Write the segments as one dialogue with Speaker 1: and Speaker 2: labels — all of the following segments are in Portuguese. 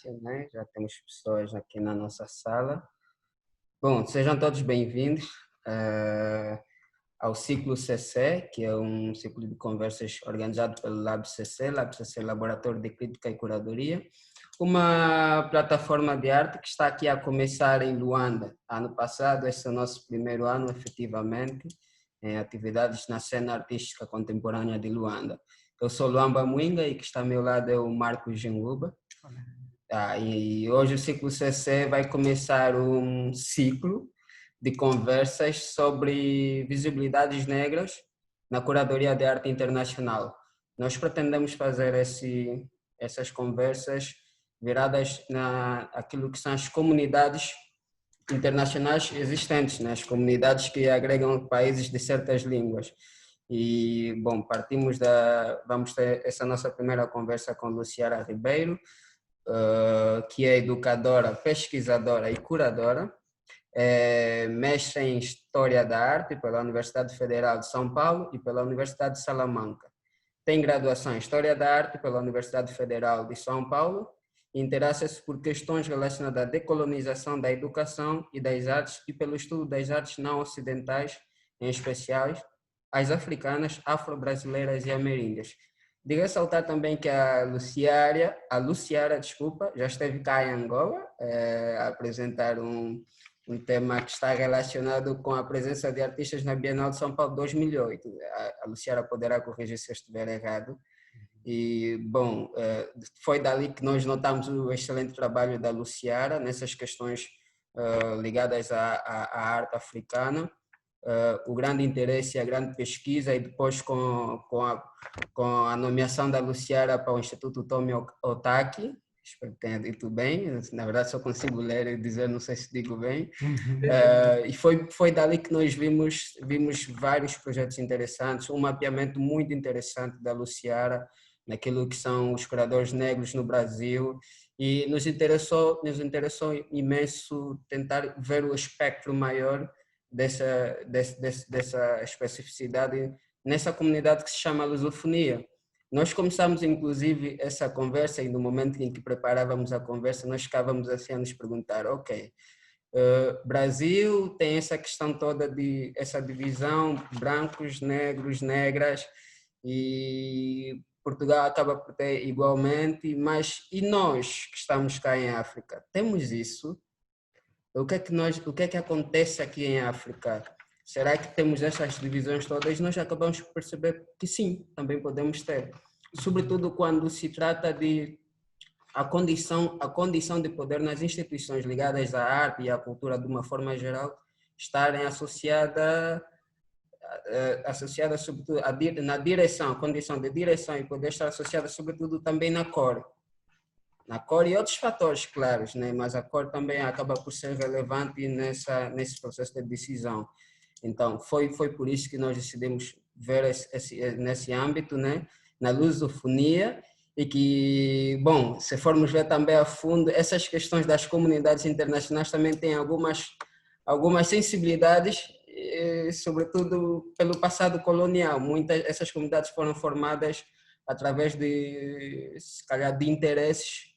Speaker 1: audiência, né? Já temos pessoas aqui na nossa sala. Bom, sejam todos bem-vindos ao Ciclo CC, que é um ciclo de conversas organizado pelo LabCC, Laboratório de Crítica e Curadoria, uma plataforma de arte que está aqui a começar em Luanda. Ano passado, este é o nosso primeiro ano, efetivamente, em atividades na cena artística contemporânea de Luanda. Eu sou Luamba Mwinga e que está ao meu lado é o Marcos Genguba. E hoje o Ciclo CC vai começar um ciclo de conversas sobre visibilidades negras na curadoria de arte internacional. Nós pretendemos fazer essas conversas viradas naquilo que são as comunidades internacionais existentes, né? As comunidades que agregam países de certas línguas. E, bom, vamos ter essa nossa primeira conversa com Luciara Ribeiro, que é educadora, pesquisadora e curadora, é mestre em História da Arte pela Universidade Federal de São Paulo e pela Universidade de Salamanca. Tem graduação em História da Arte pela Universidade Federal de São Paulo e interessa-se por questões relacionadas à decolonização da educação e das artes e pelo estudo das artes não ocidentais, em especial as africanas, afro-brasileiras e ameríndias. Diga saltar também que a Luciara, já esteve cá em Angola a apresentar um tema que está relacionado com a presença de artistas na Bienal de São Paulo 2008. A Luciara poderá corrigir se eu estiver errado. E, bom, foi dali que nós notamos o excelente trabalho da Luciara nessas questões ligadas à arte africana. O grande interesse e a grande pesquisa, e depois com a nomeação da Luciara para o Instituto Tomi Otaki, espero que tenha dito bem, na verdade só consigo ler e dizer, não sei se digo bem, e foi dali que nós vimos vários projetos interessantes, um mapeamento muito interessante da Luciara, naquilo que são os curadores negros no Brasil, e nos interessou imenso tentar ver o espectro maior dessa especificidade nessa comunidade que se chama lusofonia. Nós começamos, inclusive, essa conversa e no momento em que preparávamos a conversa, nós ficávamos assim a nos perguntar, ok, Brasil tem essa questão toda de essa divisão, brancos, negros, negras, e Portugal acaba por ter igualmente, mas e nós que estamos cá em África, temos isso? O que é que acontece aqui em África? Será que temos essas divisões todas? Nós acabamos por perceber que sim, também podemos ter. Sobretudo quando se trata de a condição de poder nas instituições ligadas à arte e à cultura de uma forma geral estarem associada sobretudo na direção, a condição de direção e poder estar associada sobretudo também na cor e outros fatores, claros, né? Mas a cor também acaba por ser relevante nesse processo de decisão. Então, foi por isso que nós decidimos ver nesse âmbito, né? Na lusofonia, e que, bom, se formos ver também a fundo, essas questões das comunidades internacionais também têm algumas sensibilidades, sobretudo pelo passado colonial. Muitas essas comunidades foram formadas através se calhar, de interesses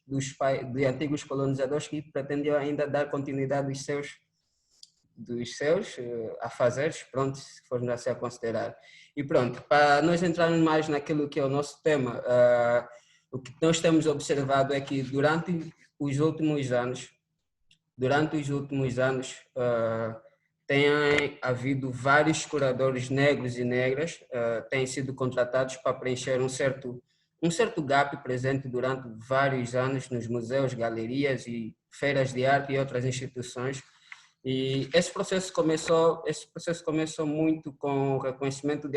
Speaker 1: de antigos colonizadores que pretendiam ainda dar continuidade dos seus afazeres, pronto, se formos assim a considerar. E pronto, para nós entrarmos mais naquilo que é o nosso tema, o que nós temos observado é que durante os últimos anos, tem havido vários curadores negros e negras têm sido contratados para preencher um certo gap presente durante vários anos nos museus, galerias e feiras de arte e outras instituições. E esse processo começou muito com o reconhecimento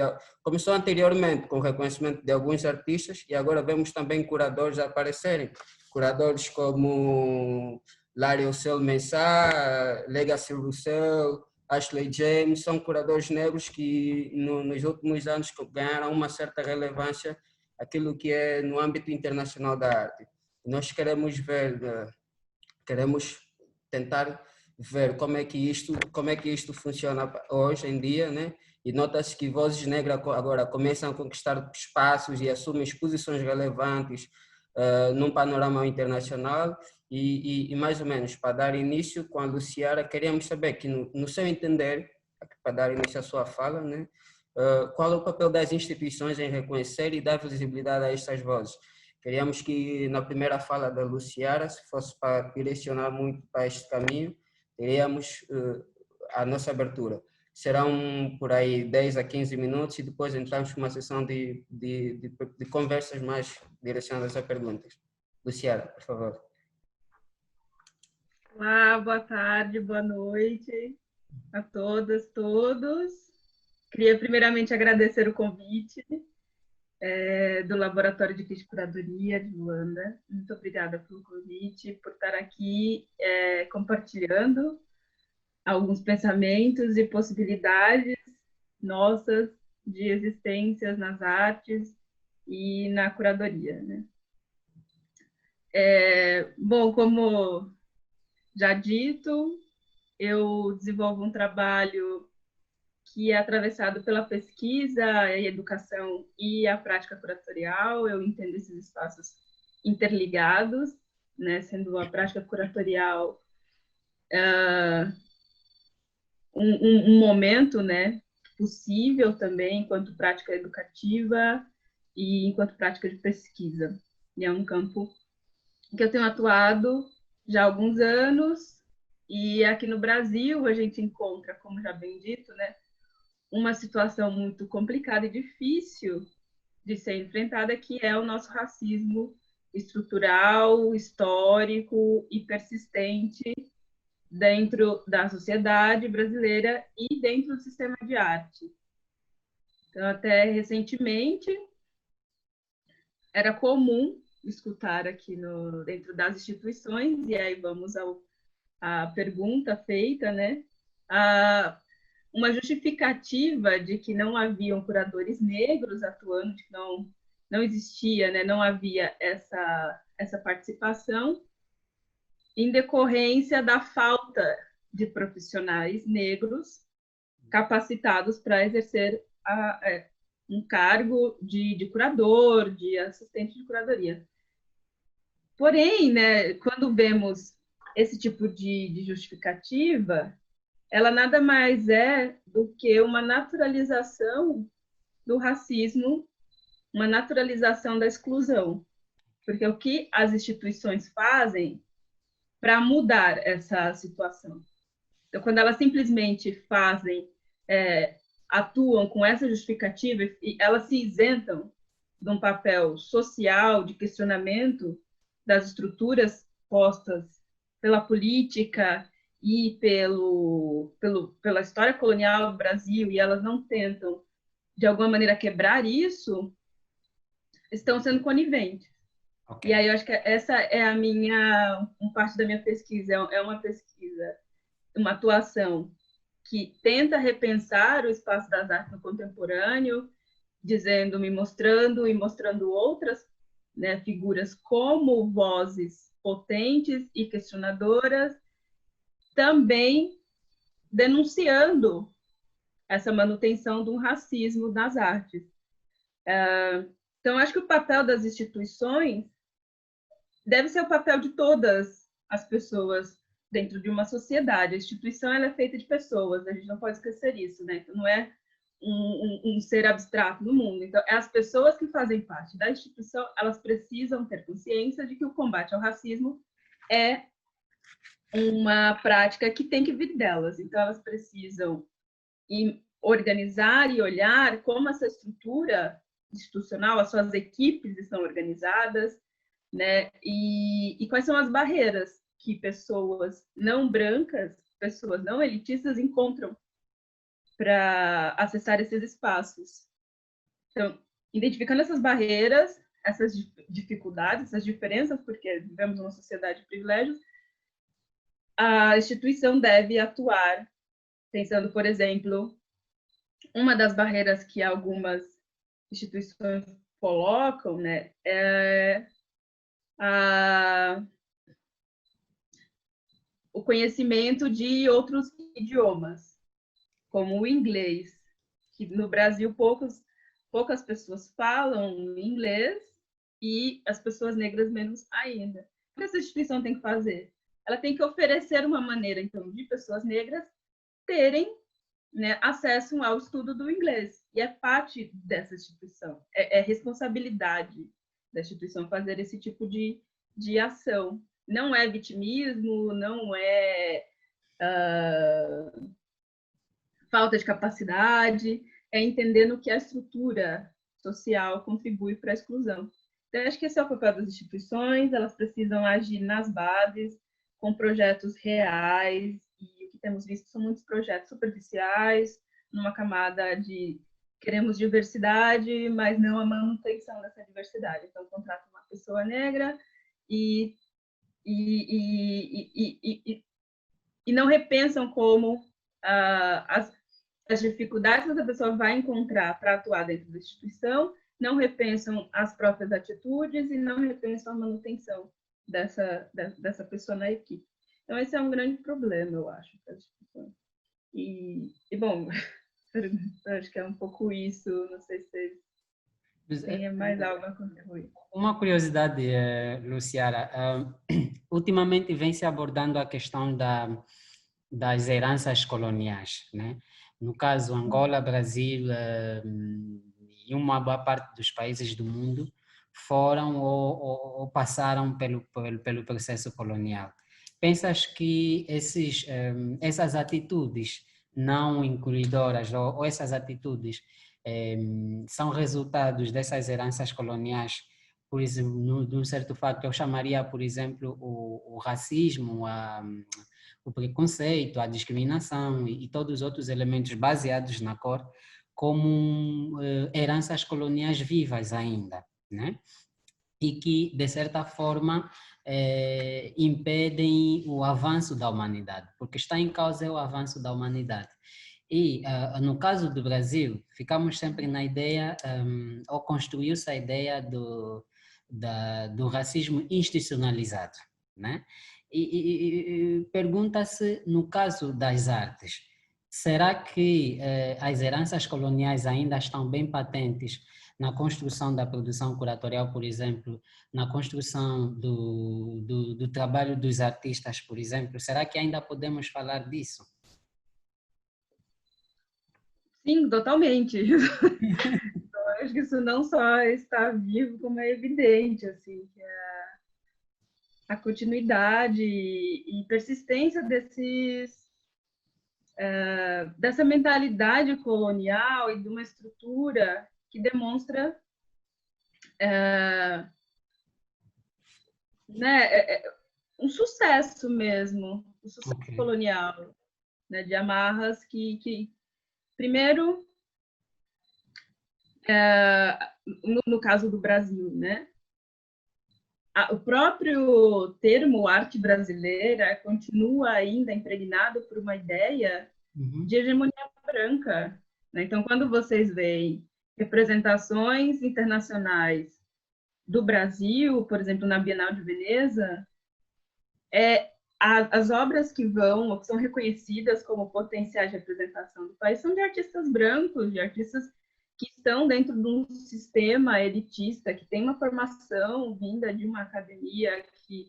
Speaker 1: começou anteriormente com o reconhecimento de alguns artistas e agora vemos também curadores aparecerem, curadores como Larry Ocel Mensah, Legacy Russell, Ashley James, são curadores negros que nos últimos anos ganharam uma certa relevância aquilo que é no âmbito internacional da arte. Nós queremos tentar ver como é que isto funciona hoje em dia, né? E nota-se que vozes negras agora começam a conquistar espaços e assumem posições relevantes num panorama internacional, E mais ou menos, para dar início com a Luciara, queríamos saber que, no seu entender, para dar início à sua fala, né, qual é o papel das instituições em reconhecer e dar visibilidade a estas vozes? Queríamos que, na primeira fala da Luciara, se fosse para direcionar muito para este caminho, teríamos a nossa abertura. Serão por aí 10 a 15 minutos e depois entramos com uma sessão de conversas mais direcionadas a perguntas. Luciara, por favor.
Speaker 2: Olá, boa tarde, boa noite a todas, todos. Queria primeiramente agradecer o convite do Laboratório de Crítica e Curadoria de Luanda. Muito obrigada pelo convite, por estar aqui compartilhando alguns pensamentos e possibilidades nossas de existências nas artes e na curadoria, né? Bom, como já dito, eu desenvolvo um trabalho que é atravessado pela pesquisa, a educação e a prática curatorial. Eu entendo esses espaços interligados, né, sendo a prática curatorial um momento, né, possível também enquanto prática educativa e enquanto prática de pesquisa. E é um campo que eu tenho atuado já há alguns anos, e aqui no Brasil a gente encontra, como já bem dito, né, uma situação muito complicada e difícil de ser enfrentada, que é o nosso racismo estrutural, histórico e persistente dentro da sociedade brasileira e dentro do sistema de arte. Então, até recentemente, era comum escutar aqui dentro das instituições, e aí vamos à pergunta feita, né? Uma justificativa de que não haviam curadores negros atuando, de que não existia, né? Não havia essa participação, em decorrência da falta de profissionais negros capacitados para exercer um cargo de curador, de assistente de curadoria. Porém, né, quando vemos esse tipo de justificativa, ela nada mais é do que uma naturalização do racismo, uma naturalização da exclusão. Porque o que as instituições fazem para mudar essa situação? Então, quando elas simplesmente atuam com essa justificativa e elas se isentam de um papel social, de questionamento das estruturas postas pela política e pela história colonial do Brasil, e elas não tentam, de alguma maneira, quebrar isso, estão sendo coniventes. Okay. E aí eu acho que essa é parte da minha pesquisa, é uma pesquisa, uma atuação que tenta repensar o espaço das artes no contemporâneo, me mostrando e mostrando outras, né, figuras como vozes potentes e questionadoras, também denunciando essa manutenção de um racismo nas artes. Então, acho que o papel das instituições deve ser o papel de todas as pessoas dentro de uma sociedade. A instituição ela é feita de pessoas, a gente não pode esquecer isso, né? Então, não é um ser abstrato no mundo. Então, as pessoas que fazem parte da instituição, elas precisam ter consciência de que o combate ao racismo é uma prática que tem que vir delas. Então, elas precisam organizar e olhar como essa estrutura institucional, as suas equipes estão organizadas, né? E quais são as barreiras que pessoas não brancas, pessoas não elitistas encontram para acessar esses espaços. Então, identificando essas barreiras, essas dificuldades, essas diferenças, porque vivemos numa sociedade de privilégios, a instituição deve atuar, pensando, por exemplo, uma das barreiras que algumas instituições colocam, né, é o conhecimento de outros idiomas, como o inglês, que no Brasil poucas pessoas falam inglês e as pessoas negras menos ainda. que essa instituição tem que fazer? Ela tem que oferecer uma maneira, então, de pessoas negras terem, né, acesso ao estudo do inglês. E é parte dessa instituição, é responsabilidade da instituição fazer esse tipo de ação. Não é vitimismo, não é falta de capacidade, é entendendo que a estrutura social contribui para a exclusão. Então, acho que esse é o papel das instituições, elas precisam agir nas bases, com projetos reais, e o que temos visto são muitos projetos superficiais, numa camada de queremos diversidade, mas não a manutenção dessa diversidade. Então, contrata uma pessoa negra e não repensam como as dificuldades que essa pessoa vai encontrar para atuar dentro da instituição, não repensam as próprias atitudes e não repensam a manutenção dessa pessoa na equipe. Então, esse é um grande problema, eu acho, para as instituições. E bom, eu acho que é um pouco isso, não sei se tem mais algo a contribuir.
Speaker 3: Uma curiosidade, Luciara, ultimamente vem se abordando a questão das heranças coloniais, né? No caso, Angola, Brasil e uma boa parte dos países do mundo foram ou passaram pelo processo colonial. Pensas que essas atitudes não incluidoras ou essas atitudes são resultados dessas heranças coloniais, por exemplo, de um certo fato, eu chamaria, por exemplo, o racismo, o preconceito, a discriminação e todos os outros elementos baseados na cor como heranças coloniais vivas ainda, né? E que, de certa forma, impedem o avanço da humanidade, porque está em causa o avanço da humanidade. E, no caso do Brasil, ficamos sempre na ideia, ou construiu-se a ideia do racismo institucionalizado, né? E pergunta-se, no caso das artes, será que as heranças coloniais ainda estão bem patentes na construção da produção curatorial, por exemplo, na construção do trabalho dos artistas, por exemplo? Será que ainda podemos falar disso?
Speaker 2: Sim, totalmente. Eu acho que isso não só está vivo, como é evidente, assim, que a continuidade e persistência dessa mentalidade colonial e de uma estrutura que demonstra né, um sucesso mesmo, um sucesso colonial, né, de amarras que primeiro, no caso do Brasil, né, o próprio termo arte brasileira continua ainda impregnado por uma ideia de hegemonia branca, né? Então, quando vocês veem representações internacionais do Brasil, por exemplo, na Bienal de Veneza, as obras que vão, ou que são reconhecidas como potenciais de representação do país, são de artistas brancos, de artistas que estão dentro de um sistema elitista, que tem uma formação vinda de uma academia, que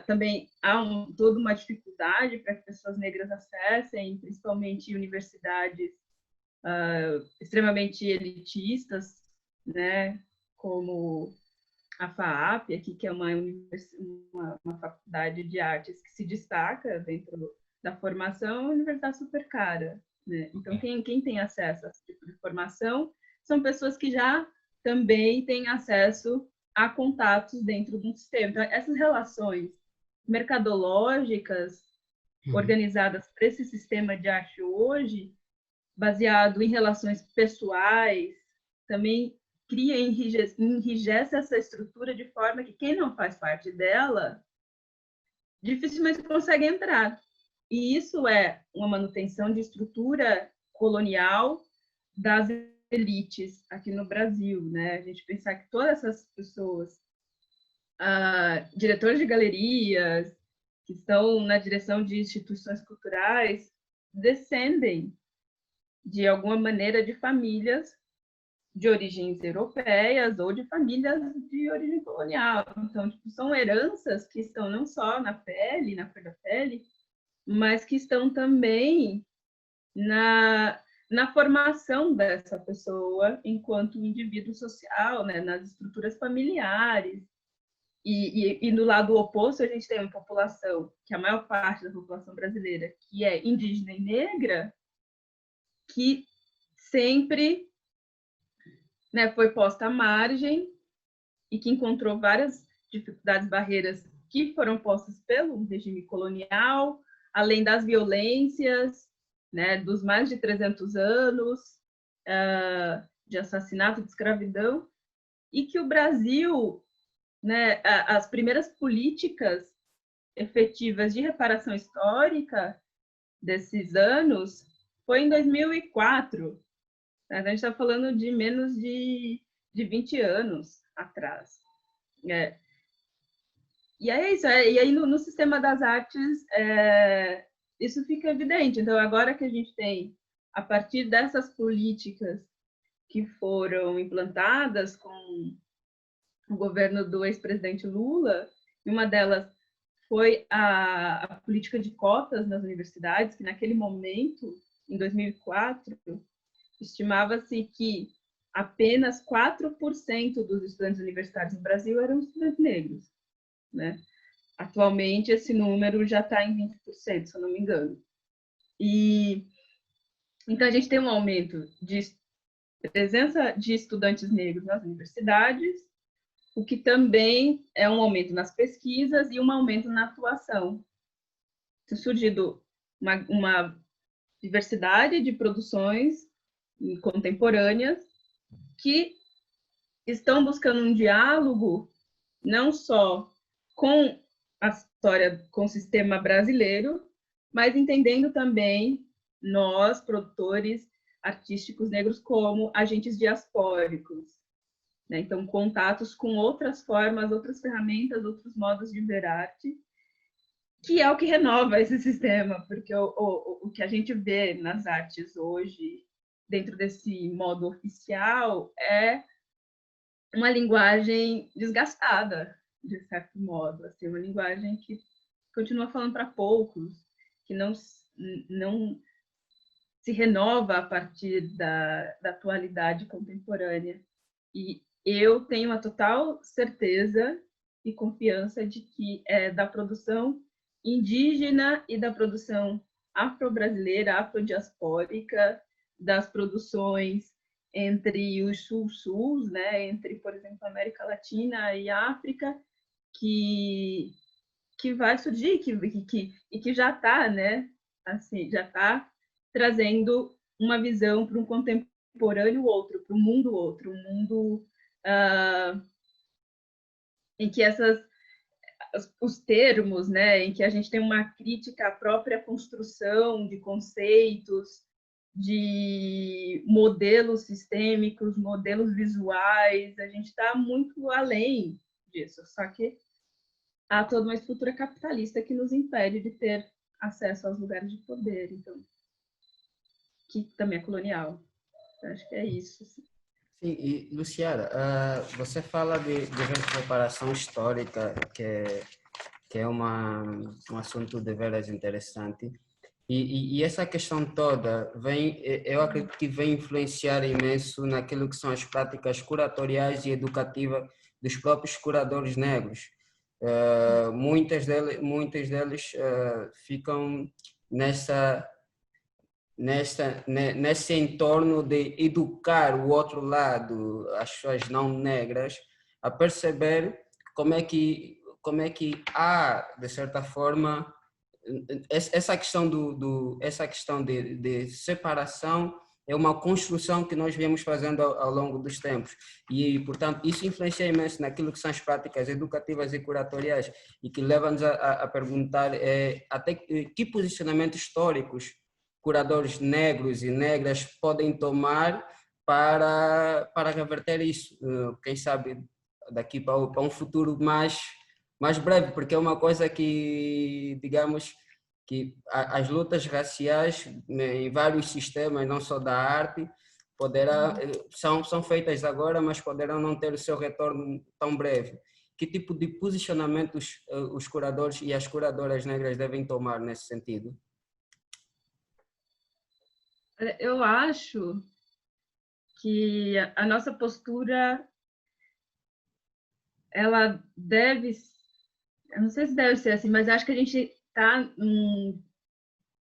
Speaker 2: também há toda uma dificuldade para que pessoas negras acessem, principalmente universidades extremamente elitistas, né, como a FAAP, aqui, que é uma faculdade de artes que se destaca dentro da formação, é uma universidade super cara, né? Então, quem tem acesso a esse tipo de formação são pessoas que já também têm acesso a contatos dentro de um sistema. Então, essas relações mercadológicas organizadas para esse sistema de arte hoje, baseado em relações pessoais, também cria e enrijece essa estrutura de forma que quem não faz parte dela dificilmente consegue entrar. E isso é uma manutenção de estrutura colonial das elites aqui no Brasil, né? A gente pensar que todas essas pessoas, diretores de galerias, que estão na direção de instituições culturais, descendem, de alguma maneira, de famílias de origens europeias ou de famílias de origem colonial. Então, tipo, são heranças que estão não só na pele, na cor da pele, mas que estão também na formação dessa pessoa enquanto indivíduo social, né, nas estruturas familiares. E do lado oposto, a gente tem uma população, que a maior parte da população brasileira, que é indígena e negra, que sempre, né, foi posta à margem e que encontrou várias dificuldades, barreiras que foram postas pelo regime colonial, além das violências, né, dos mais de 300 anos de assassinato, de escravidão, e que o Brasil, né, as primeiras políticas efetivas de reparação histórica desses anos foi em 2004. A gente está falando de menos de 20 anos atrás. E é isso. E aí, no sistema das artes, isso fica evidente. Então, agora que a gente tem, a partir dessas políticas que foram implantadas com o governo do ex-presidente Lula, e uma delas foi a política de cotas nas universidades, que naquele momento, em 2004, estimava-se que apenas 4% dos estudantes universitários no Brasil eram estudantes negros, né? Atualmente, esse número já está em 20%, se eu não me engano. E então, a gente tem um aumento de presença de estudantes negros nas universidades, o que também é um aumento nas pesquisas e um aumento na atuação. Tem surgido uma diversidade de produções contemporâneas que estão buscando um diálogo não só com a história, com o sistema brasileiro, mas entendendo também nós, produtores artísticos negros, como agentes diaspóricos. Né? Então, contatos com outras formas, outras ferramentas, outros modos de ver arte, que é o que renova esse sistema, porque o que a gente vê nas artes hoje, dentro desse modo oficial, é uma linguagem desgastada, de certo modo, assim, uma linguagem que continua falando para poucos, que não se renova a partir da atualidade contemporânea. E eu tenho uma total certeza e confiança de que é da produção indígena e da produção afro-brasileira, afrodiaspórica, das produções entre os sul-sul, né, entre, por exemplo, América Latina e África, que vai surgir, e que já está, né, assim, já está trazendo uma visão para um contemporâneo outro, para um mundo outro, um mundo em que os termos, né, em que a gente tem uma crítica à própria construção de conceitos, de modelos sistêmicos, modelos visuais, a gente está muito além disso, só que há toda uma estrutura capitalista que nos impede de ter acesso aos lugares de poder, então, que também é colonial. Então, acho que é isso.
Speaker 1: Sim, e Luciana, você fala de reparação histórica, que é um assunto de veras interessante, e essa questão toda eu acredito que vem influenciar imenso naquilo que são as práticas curatoriais e educativas dos próprios curadores negros. Muitas deles ficam nesse entorno de educar o outro lado, as pessoas não negras, a perceber como é que há, de certa forma, essa questão essa questão de separação é uma construção que nós viemos fazendo ao longo dos tempos e, portanto, isso influencia imenso naquilo que são as práticas educativas e curatoriais e que leva-nos a perguntar até que posicionamentos históricos curadores negros e negras podem tomar para reverter isso, quem sabe daqui para um futuro mais breve, porque é uma coisa que, digamos, que as lutas raciais em vários sistemas, não só da arte, são feitas agora, mas poderão não ter o seu retorno tão breve. Que tipo de posicionamentos os curadores e as curadoras negras devem tomar nesse sentido?
Speaker 2: Eu acho que a nossa postura, ela deve, eu não sei se deve ser assim, mas acho que a gente está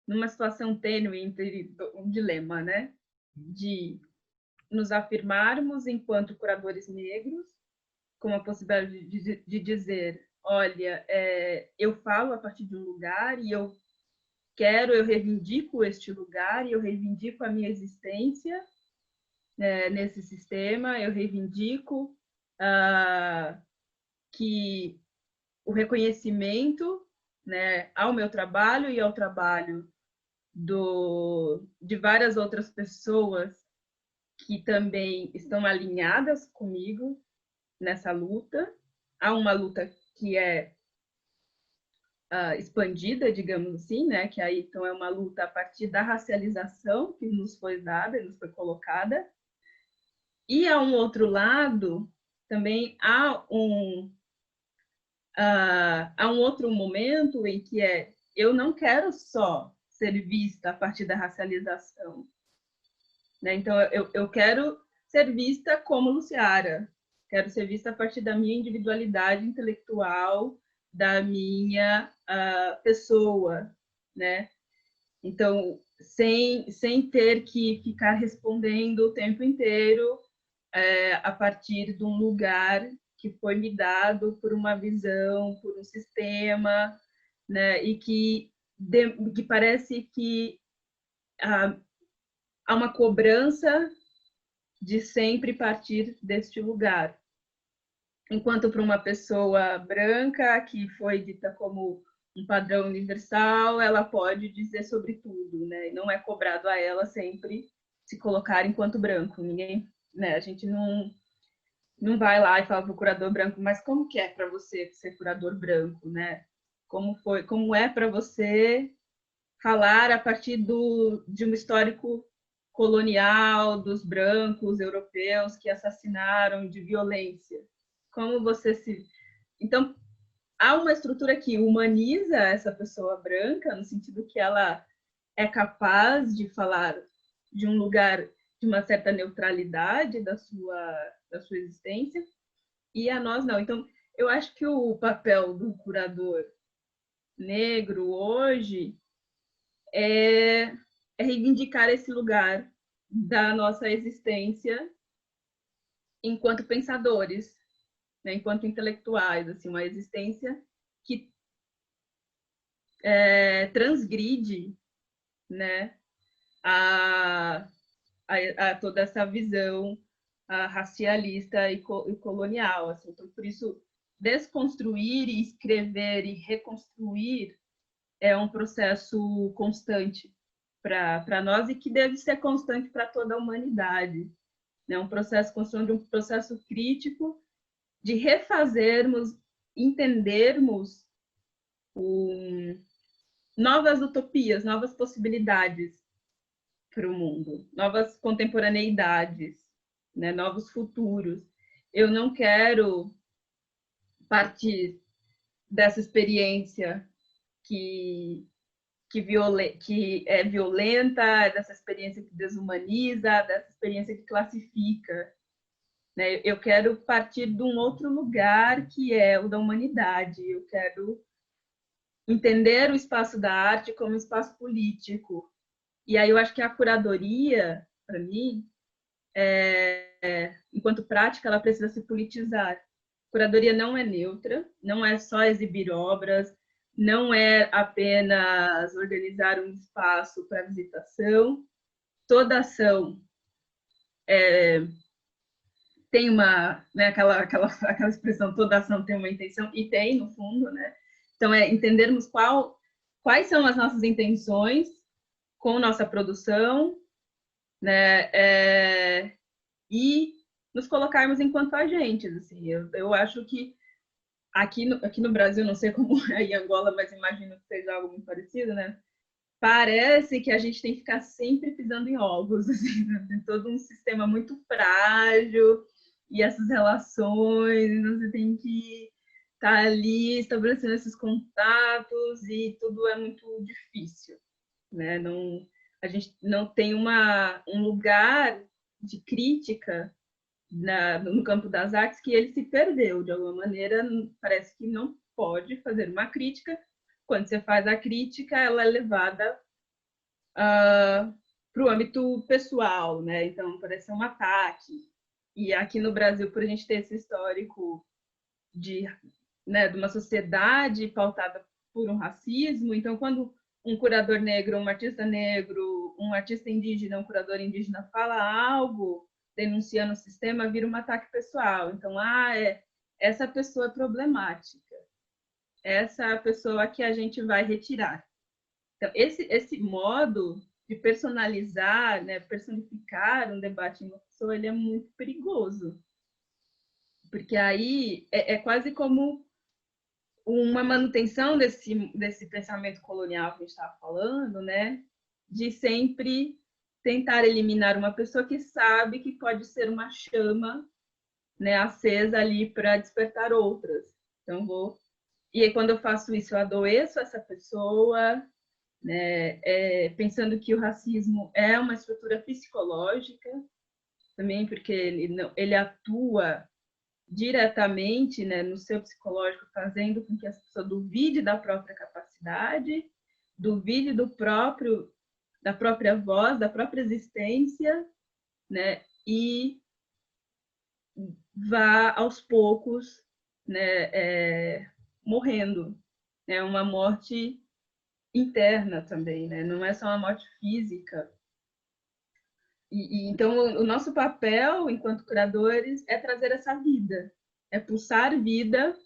Speaker 2: numa situação tênue entre um dilema, né? De nos afirmarmos enquanto curadores negros, com a possibilidade de dizer, olha, eu falo a partir de um lugar e eu reivindico este lugar e eu reivindico a minha existência nesse sistema, eu reivindico que o reconhecimento, né, ao meu trabalho e ao trabalho de várias outras pessoas que também estão alinhadas comigo nessa luta. Há uma luta que é expandida, digamos assim, né? Que aí então é uma luta a partir da racialização que nos foi dada, nos foi colocada. E a um outro lado também há um outro momento em que eu não quero só ser vista a partir da racialização, né? Então eu quero ser vista como Luciara, quero ser vista a partir da minha individualidade intelectual, da minha pessoa, né? Então, sem ter que ficar respondendo o tempo inteiro a partir de um lugar que foi me dado por uma visão, por um sistema, né? E que parece que há uma cobrança de sempre partir deste lugar. Enquanto para uma pessoa branca, que foi dita como um padrão universal, ela pode dizer sobre tudo, né? E não é cobrado a ela sempre se colocar enquanto branco. Ninguém, né? A gente não vai lá e fala para o curador branco, mas como que é para você ser curador branco, né? Como é para você falar a partir de um histórico colonial dos brancos europeus que assassinaram, de violência? Como você se... Então, há uma estrutura que humaniza essa pessoa branca, no sentido que ela é capaz de falar de um lugar de uma certa neutralidade da sua existência, e a nós não. Então, eu acho que o papel do curador negro hoje é reivindicar esse lugar da nossa existência enquanto pensadores, né, enquanto intelectuais, assim, uma existência que transgride, né, a toda essa visão racialista e colonial. Assim. Então, por isso, desconstruir, escrever e reconstruir é um processo constante para nós e que deve ser constante para toda a humanidade. É um processo construindo um processo crítico de refazermos, entendermos novas utopias, novas possibilidades para o mundo, novas contemporaneidades, né, novos futuros. Eu não quero partir dessa experiência que é violenta, dessa experiência que desumaniza, dessa experiência que classifica. Né? Eu quero partir de um outro lugar que é o da humanidade. Eu quero entender o espaço da arte como espaço político. E aí eu acho que a curadoria, para mim, enquanto prática, ela precisa se politizar. Curadoria não é neutra, não é só exibir obras, não é apenas organizar um espaço para visitação. Toda ação tem uma, né, aquela expressão, toda ação tem uma intenção, e tem, no fundo, né? Então, entendermos quais são as nossas intenções com nossa produção, né? E nos colocarmos enquanto agentes, assim. Eu acho que aqui no Brasil, não sei como é em Angola, mas imagino que seja algo muito parecido, né? parece que a gente tem que ficar sempre pisando em ovos, assim, né? Tem todo um sistema muito frágil e essas relações, você tem que estar ali estabelecendo esses contatos e tudo é muito difícil, né? Não, a gente não tem um lugar de crítica no campo das artes que ele se perdeu, de alguma maneira, parece que não pode fazer uma crítica. Quando você faz a crítica, ela é levada para o âmbito pessoal, né? Então, parece um ataque. E aqui no Brasil, por a gente ter esse histórico de uma sociedade pautada por um racismo, então, quando um curador negro, um artista negro, um artista indígena, um curador indígena fala algo denunciando o sistema, vira um ataque pessoal. Então, essa pessoa é problemática. Essa é a pessoa que a gente vai retirar. Então, esse modo de personalizar, né, personificar um debate em uma pessoa, ele é muito perigoso. Porque aí é quase como uma manutenção desse pensamento colonial que a gente estava falando, né, de sempre tentar eliminar uma pessoa que sabe que pode ser uma chama, né, acesa ali para despertar outras. Então, e aí, quando eu faço isso, eu adoeço essa pessoa, né, pensando que o racismo é uma estrutura psicológica, também porque ele atua diretamente, né, no seu psicológico, fazendo com que a pessoa duvide da própria capacidade, duvide da própria voz, da própria existência, né, e vá aos poucos, né, morrendo. É uma morte interna também, né? Não é só uma morte física. Então, o nosso papel, enquanto curadores, é trazer essa vida, é pulsar vida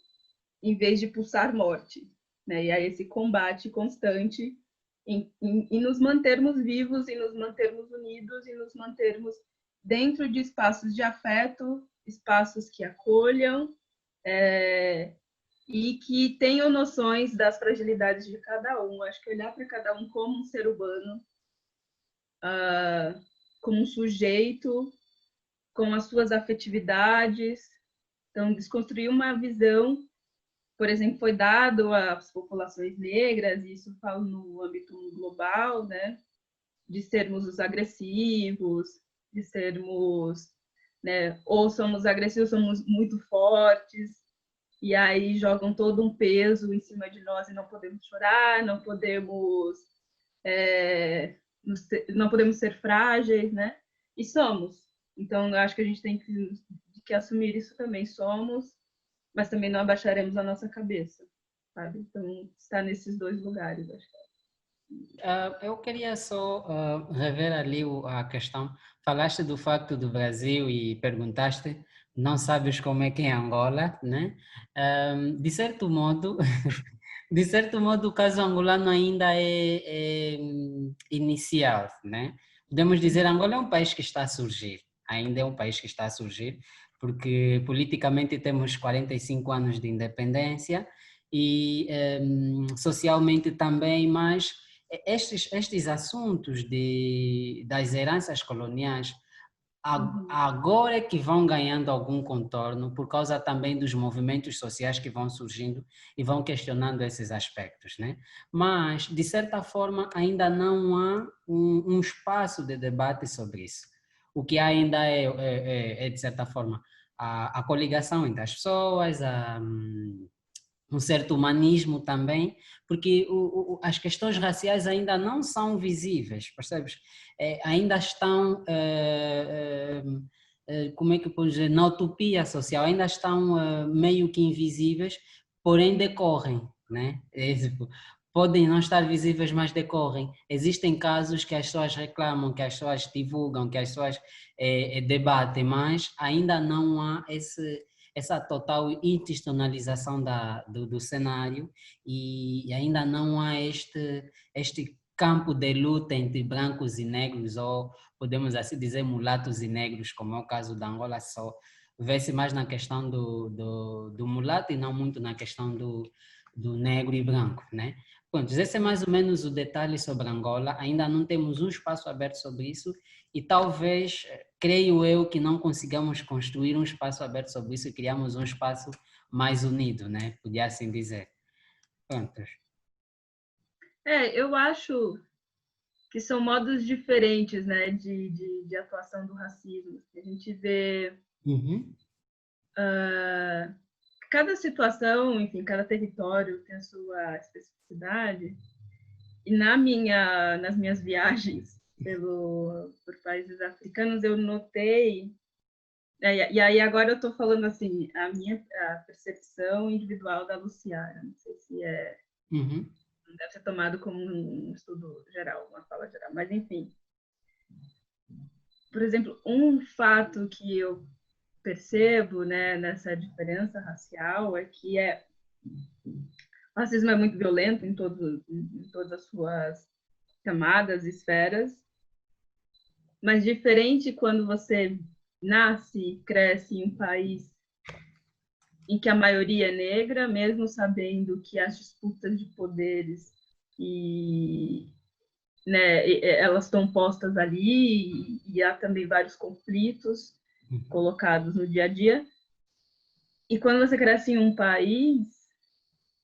Speaker 2: em vez de pulsar morte, né? E aí esse combate constante em nos mantermos vivos, e nos mantermos unidos, e nos mantermos dentro de espaços de afeto, espaços que acolham, e que tenham noções das fragilidades de cada um. Acho que olhar para cada um como um ser humano, como um sujeito, com as suas afetividades. Então, desconstruir uma visão, por exemplo, foi dado às populações negras, e isso falo no âmbito global, né, de sermos os agressivos, de sermos, né, ou somos agressivos, somos muito fortes, e aí jogam todo um peso em cima de nós e não podemos chorar, não podemos ser frágeis, né? E somos. Então, eu acho que a gente tem que assumir isso também. Somos, mas também não abaixaremos a nossa cabeça, sabe? Então, está nesses dois lugares, acho.
Speaker 3: Eu queria só rever ali a questão. Falaste do facto do Brasil e perguntaste, não sabes como é que é Angola, né? De certo modo, o caso angolano ainda é inicial, né? Podemos dizer, Angola é um país que está a surgir, ainda é um país que está a surgir, porque politicamente temos 45 anos de independência e socialmente também, mas estes assuntos das heranças coloniais agora é que vão ganhando algum contorno por causa também dos movimentos sociais que vão surgindo e vão questionando esses aspectos, né? Mas, de certa forma, ainda não há um espaço de debate sobre isso. O que há ainda de certa forma, a coligação entre as pessoas, um certo humanismo também, porque as questões raciais ainda não são visíveis, percebes? Ainda estão, como é que eu posso dizer, na utopia social, ainda estão meio que invisíveis, porém decorrem, né? Podem não estar visíveis, mas decorrem. Existem casos que as pessoas reclamam, que as pessoas divulgam, que as pessoas debatem, mas ainda não há essa total institucionalização do cenário e ainda não há este campo de luta entre brancos e negros, ou podemos assim dizer mulatos e negros, como é o caso da Angola, só vê-se mais na questão do mulato e não muito na questão do negro e branco, né? Pronto, esse é mais ou menos o detalhe sobre Angola. Ainda não temos um espaço aberto sobre isso e talvez, creio eu, que não consigamos construir um espaço aberto sobre isso e criamos um espaço mais unido, né? Podia assim dizer. Pronto.
Speaker 2: Eu acho que são modos diferentes, né, de atuação do racismo. A gente vê cada situação, enfim, cada território tem a sua especificidade. E nas minhas viagens por países africanos, eu notei, e aí agora eu estou falando assim, a percepção individual da Luciara, não sei se não deve ser tomado como um estudo geral, uma fala geral, mas enfim. Por exemplo, um fato que eu percebo, né, nessa diferença racial é que o racismo é muito violento em todas as suas camadas, esferas, mas diferente quando você nasce, cresce em um país em que a maioria é negra, mesmo sabendo que as disputas de poderes elas estão postas ali e há também vários conflitos colocados no dia a dia. E quando você cresce em um país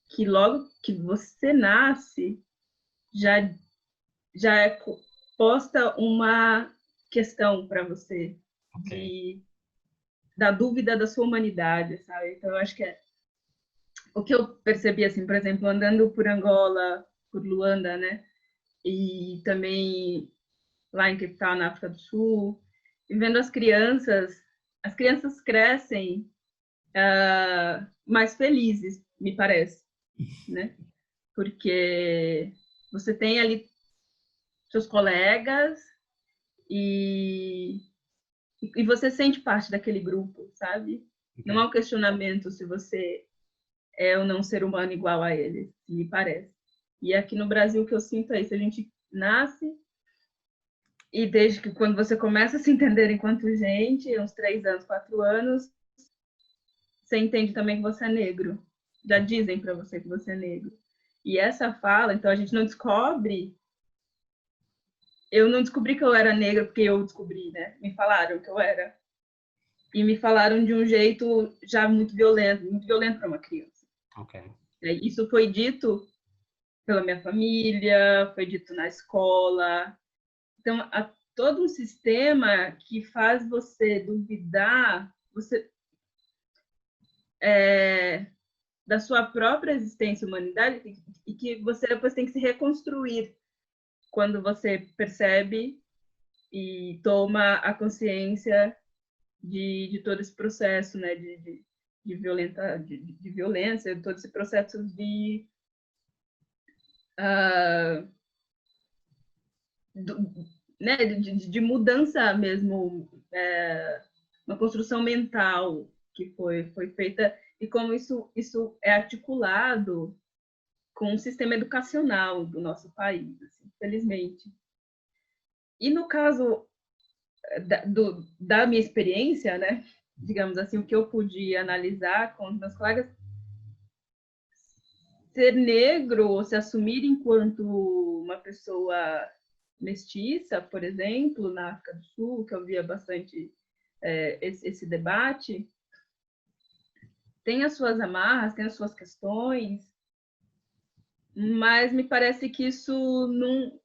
Speaker 2: que logo que você nasce já é posta uma questão para você da dúvida da sua humanidade, sabe? Então eu acho que o que eu percebi assim, por exemplo, andando por Angola, por Luanda, né? E também lá em Cape Town, na África do Sul, e vendo as crianças crescem mais felizes, me parece, né? Porque você tem ali seus colegas e você sente parte daquele grupo, sabe? Não há um questionamento se você é ou não ser humano igual a eles, me parece. E aqui no Brasil o que eu sinto é isso, a gente nasce e desde que quando você começa a se entender enquanto gente, uns 3 anos, 4 anos, você entende também que você é negro. Já dizem para você que você é negro. E essa fala, então a gente não descobre. Eu não descobri que eu era negra porque eu descobri, né? Me falaram que eu era. E me falaram de um jeito já muito violento para uma criança. Isso foi dito pela minha família, foi dito na escola. Então, há todo um sistema que faz você duvidar da sua própria existência humanidade e que você depois tem que se reconstruir quando você percebe e toma a consciência de todo esse processo, né, de violência, de todo esse processo de mudança mesmo, uma construção mental que foi feita e como isso é articulado com o sistema educacional do nosso país, assim, felizmente. E no caso da minha experiência, né, digamos assim, o que eu pude analisar com os meus colegas, ser negro ou se assumir enquanto uma pessoa mestiça, por exemplo, na África do Sul, que eu via bastante esse debate, tem as suas amarras, tem as suas questões, mas me parece que isso não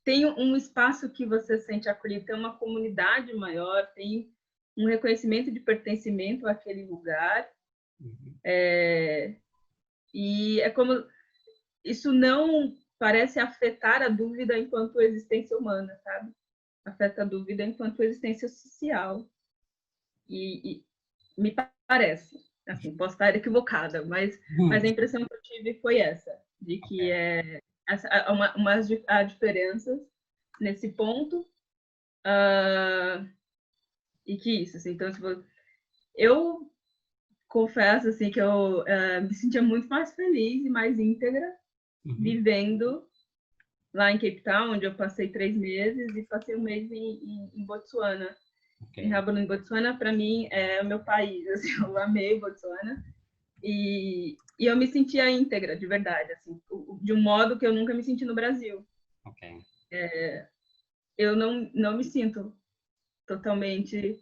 Speaker 2: tem um espaço que você sente acolhido, tem uma comunidade maior, tem um reconhecimento de pertencimento àquele lugar. E é como isso não parece afetar a dúvida enquanto existência humana, sabe? Afeta a dúvida enquanto existência social. E me parece, assim, posso estar equivocada, mas a impressão que eu tive foi essa, de que há diferenças nesse ponto, e que isso, assim, então, tipo, eu confesso, assim, que eu me sentia muito mais feliz e mais íntegra vivendo lá em Cape Town, onde eu passei 3 meses, e passei 1 mês em Botsuana. Em Rabone, Botsuana, para mim, é o meu país, assim, eu amei Botsuana. E eu me sentia íntegra, de verdade, assim, de um modo que eu nunca me senti no Brasil.
Speaker 3: Ok.
Speaker 2: Eu não me sinto totalmente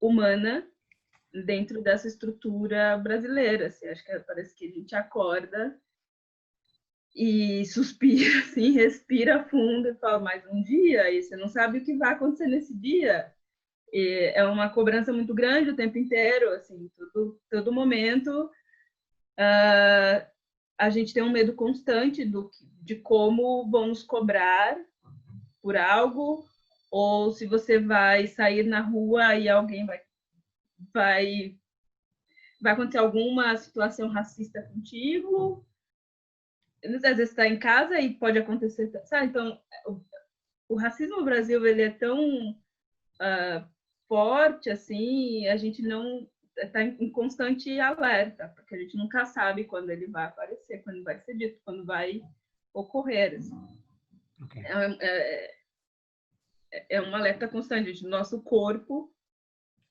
Speaker 2: humana dentro dessa estrutura brasileira. Assim, acho que parece que a gente acorda e suspira, assim, respira fundo e fala, mais um dia, e você não sabe o que vai acontecer nesse dia. E é uma cobrança muito grande o tempo inteiro, assim, todo momento. A gente tem um medo constante de como vão nos cobrar por algo, ou se você vai sair na rua e alguém vai acontecer alguma situação racista contigo. Às vezes está em casa e pode acontecer, sabe? Então, o racismo no Brasil ele é tão forte assim, a gente não está em constante alerta, porque a gente nunca sabe quando ele vai aparecer, quando vai ser dito, quando vai ocorrer. Assim.
Speaker 3: Okay.
Speaker 2: É um alerta constante. Gente. Nosso corpo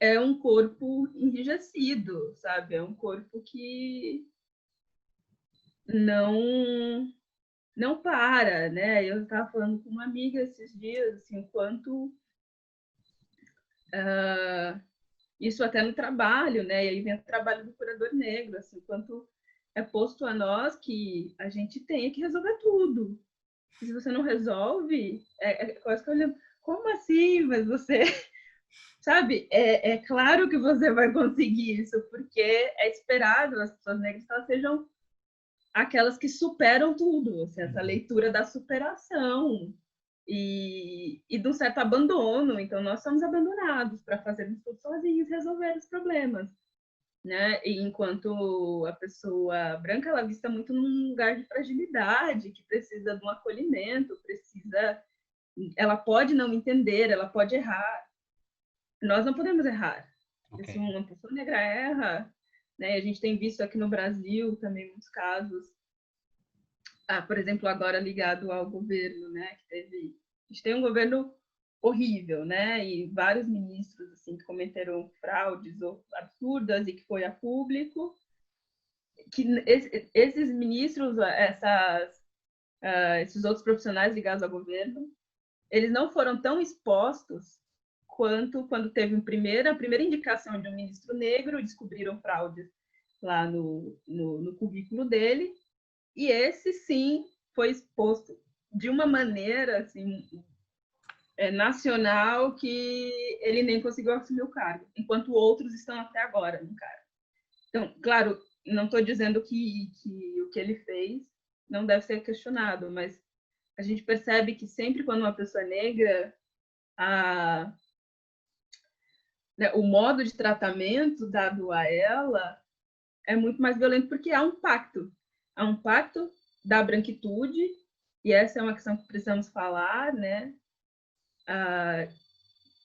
Speaker 2: é um corpo enrijecido, sabe? É um corpo que não para, né? Eu estava falando com uma amiga esses dias, assim, o quanto isso até no trabalho, né? E aí vem o trabalho do curador negro, assim, o quanto é posto a nós que a gente tem que resolver tudo. E se você não resolve, quase que eu lembro, como assim? Mas você, sabe? É claro que você vai conseguir isso, porque é esperado as pessoas negras que elas sejam aquelas que superam tudo, assim, essa leitura da superação e de um certo abandono. Então, nós somos abandonados para fazermos tudo sozinhos, resolver os problemas, né? E enquanto a pessoa branca, ela vista muito num lugar de fragilidade, que precisa de um acolhimento, ela pode não entender, ela pode errar. Nós não podemos errar. Okay. Se uma pessoa negra erra, né? A gente tem visto aqui no Brasil também muitos casos, por exemplo, agora ligado ao governo, né? A gente tem um governo horrível, né? E vários ministros assim que cometeram fraudes absurdas e que foi a público. Que esses ministros, esses outros profissionais ligados ao governo, eles não foram tão expostos quanto quando teve a primeira indicação de um ministro negro, descobriram fraudes lá no currículo dele, e esse sim foi exposto de uma maneira assim, nacional, que ele nem conseguiu assumir o cargo, enquanto outros estão até agora no cargo. Então, claro, não estou dizendo que o que ele fez não deve ser questionado, mas a gente percebe que sempre quando uma pessoa é negra, né, o modo de tratamento dado a ela é muito mais violento, porque há um pacto da branquitude, e essa é uma questão que precisamos falar, né?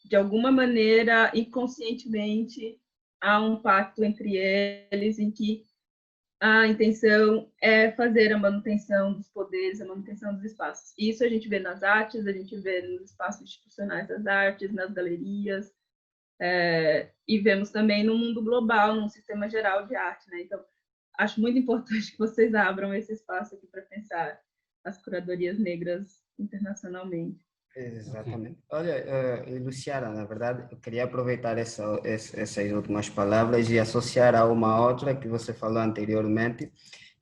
Speaker 2: De alguma maneira, inconscientemente, há um pacto entre eles em que a intenção é fazer a manutenção dos poderes, a manutenção dos espaços. Isso a gente vê nas artes, a gente vê nos espaços institucionais das artes, nas galerias, e vemos também no mundo global, num sistema geral de arte, né? Então, acho muito importante que vocês abram esse espaço aqui para pensar as curadorias negras internacionalmente.
Speaker 1: Exatamente. Olha, Luciana, na verdade, eu queria aproveitar essas últimas palavras e associar a uma outra que você falou anteriormente,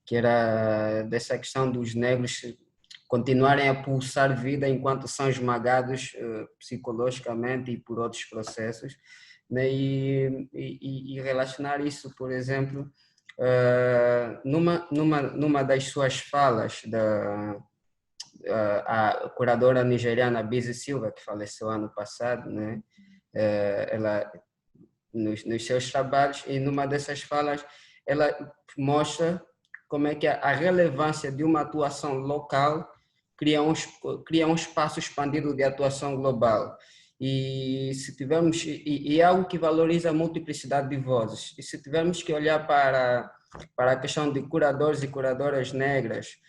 Speaker 1: que era dessa questão dos negros continuarem a pulsar vida enquanto são esmagados psicologicamente e por outros processos, né? E relacionar isso, por exemplo, numa das suas falas a curadora nigeriana Bisi Silva, que faleceu ano passado, né? Ela nos seus trabalhos, e numa dessas falas ela mostra como é que a relevância de uma atuação local cria um espaço expandido de atuação global. E se tivermos é algo que valoriza a multiplicidade de vozes. E se tivermos que olhar para a questão de curadores e curadoras negras,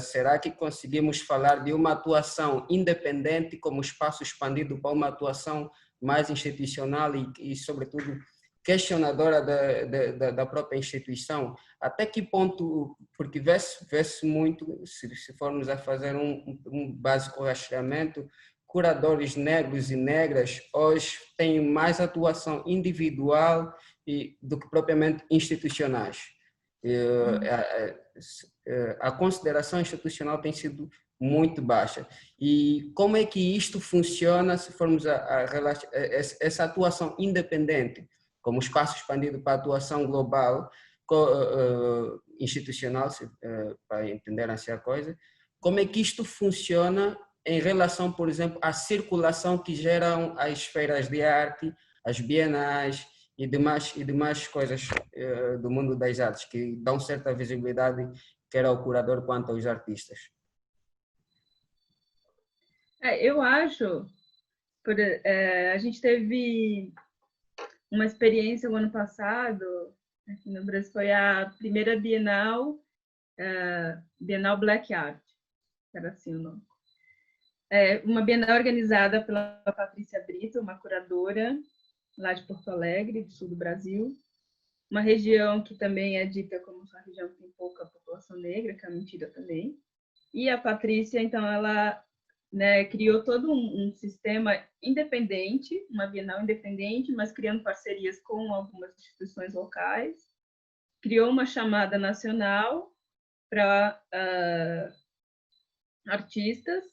Speaker 1: será que conseguimos falar de uma atuação independente como espaço expandido para uma atuação mais institucional e sobretudo, questionadora da própria instituição? Até que ponto, porque vê-se muito, se formos a fazer um básico rastreamento, curadores negros e negras hoje têm mais atuação individual do que propriamente institucionais. A consideração institucional tem sido muito baixa. E como é que isto funciona se formos a essa atuação independente, como espaço expandido para a atuação global, institucional, para entender assim a coisa, como é que isto funciona em relação, por exemplo, à circulação que geram as feiras de arte, as bienais e demais coisas do mundo das artes, que dão certa visibilidade, quer ao curador quanto aos artistas?
Speaker 2: Eu acho, a gente teve uma experiência no ano passado, aqui no Brasil, foi a primeira Bienal Black Art, era assim o nome. Uma Bienal organizada pela Patrícia Brito, uma curadora lá de Porto Alegre, do sul do Brasil, uma região que também é dita como uma região que tem pouca população negra, que é mentira também. E a Patrícia, então, ela criou todo um sistema independente, uma Bienal independente, mas criando parcerias com algumas instituições locais. Criou uma chamada nacional para artistas,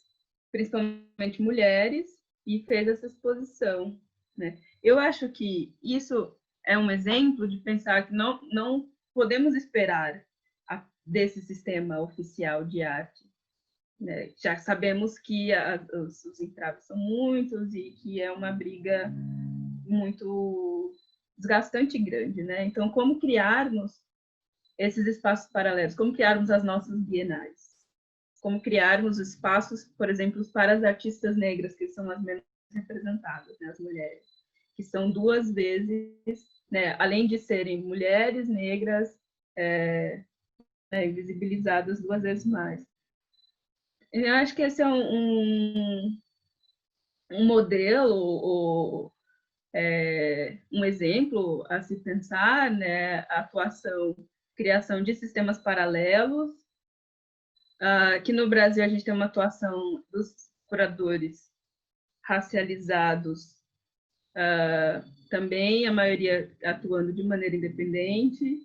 Speaker 2: principalmente mulheres, e fez essa exposição, né? Eu acho que isso é um exemplo de pensar que não podemos esperar desse sistema oficial de arte, né? Já sabemos que os entraves são muitos e que é uma briga muito desgastante e grande, né? Então, como criarmos esses espaços paralelos? Como criarmos as nossas bienais? Como criarmos espaços, por exemplo, para as artistas negras, que são as menos representadas, né? As mulheres, que são duas vezes, né? Além de serem mulheres negras, visibilizadas duas vezes mais. Eu acho que esse é um modelo, ou um exemplo a se pensar, né? A criação de sistemas paralelos, que no Brasil a gente tem uma atuação dos curadores racializados, também a maioria atuando de maneira independente.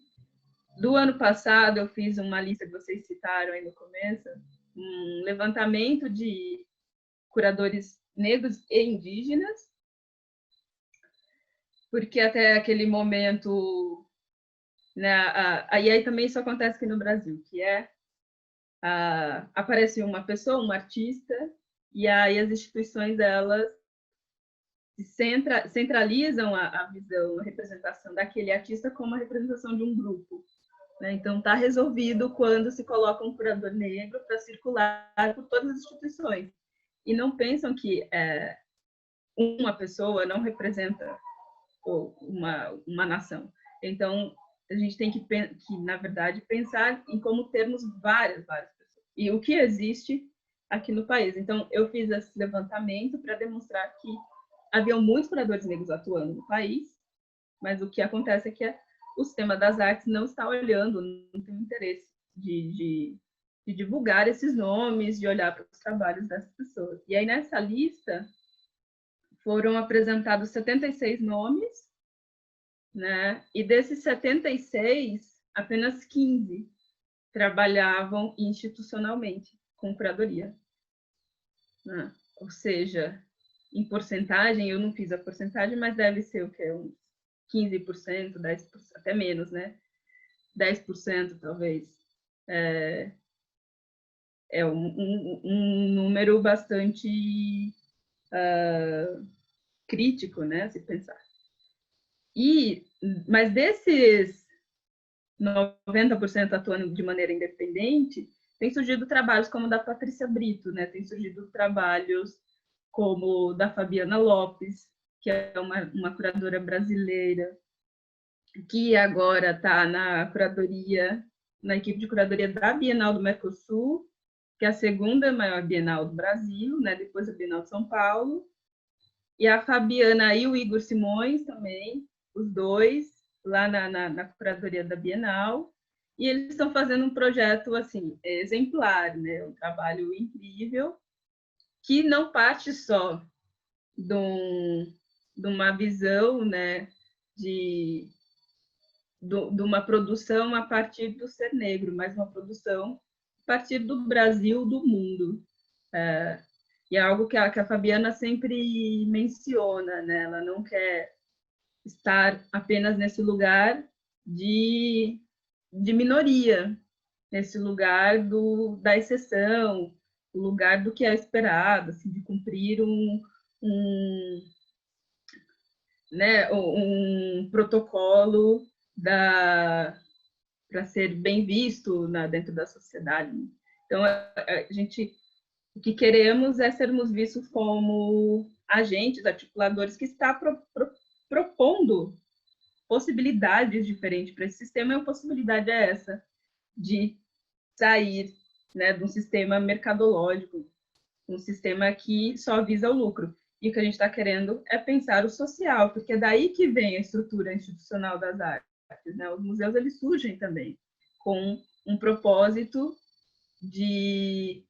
Speaker 2: Do ano passado eu fiz uma lista que vocês citaram aí no começo, um levantamento de curadores negros e indígenas, porque até aquele momento, né, e aí também isso acontece aqui no Brasil, que aparece uma pessoa, um artista, e aí as instituições, elas centralizam a visão, a representação daquele artista como a representação de um grupo, né? Então, está resolvido quando se coloca um curador negro para circular por todas as instituições. E não pensam que uma pessoa não representa uma nação. Então, a gente tem que, na verdade, pensar em como termos várias pessoas. E o que existe aqui no país. Então, eu fiz esse levantamento para demonstrar que haviam muitos curadores negros atuando no país, mas o que acontece é que o sistema das artes não está olhando, não tem interesse de divulgar esses nomes, de olhar para os trabalhos dessas pessoas. E aí, nessa lista, foram apresentados 76 nomes, né? E desses 76, apenas 15 trabalhavam institucionalmente com curadoria, né? Ou seja, em porcentagem, eu não fiz a porcentagem, mas deve ser o que? Uns 15%, 10%, até menos, né? 10% talvez. É um número bastante crítico, né? Se pensar. Mas desses 90% atuando de maneira independente, tem surgido trabalhos como o da Patrícia Brito, né? Tem surgido trabalhos como o da Fabiana Lopes, que é uma curadora brasileira, que agora está na equipe de curadoria da Bienal do Mercosul, que é a segunda maior Bienal do Brasil, né? Depois da Bienal de São Paulo. E a Fabiana e o Igor Simões também, os dois lá na curadoria da Bienal, e eles estão fazendo um projeto assim exemplar, né? Um trabalho incrível, que não parte só de uma visão, né, de uma produção a partir do ser negro, mas uma produção a partir do Brasil, do mundo. E é algo que a Fabiana sempre menciona, né? Ela não quer estar apenas nesse lugar de minoria, nesse lugar da exceção, o lugar do que é esperado, assim, de cumprir né, um protocolo para ser bem visto dentro da sociedade. Então, o que queremos é sermos vistos como agentes, articuladores que está propondo possibilidades diferentes para esse sistema, e a possibilidade é essa, de sair, né, de um sistema mercadológico, um sistema que só visa o lucro. E o que a gente está querendo é pensar o social, porque é daí que vem a estrutura institucional das artes, né? Os museus, eles surgem também com um propósito de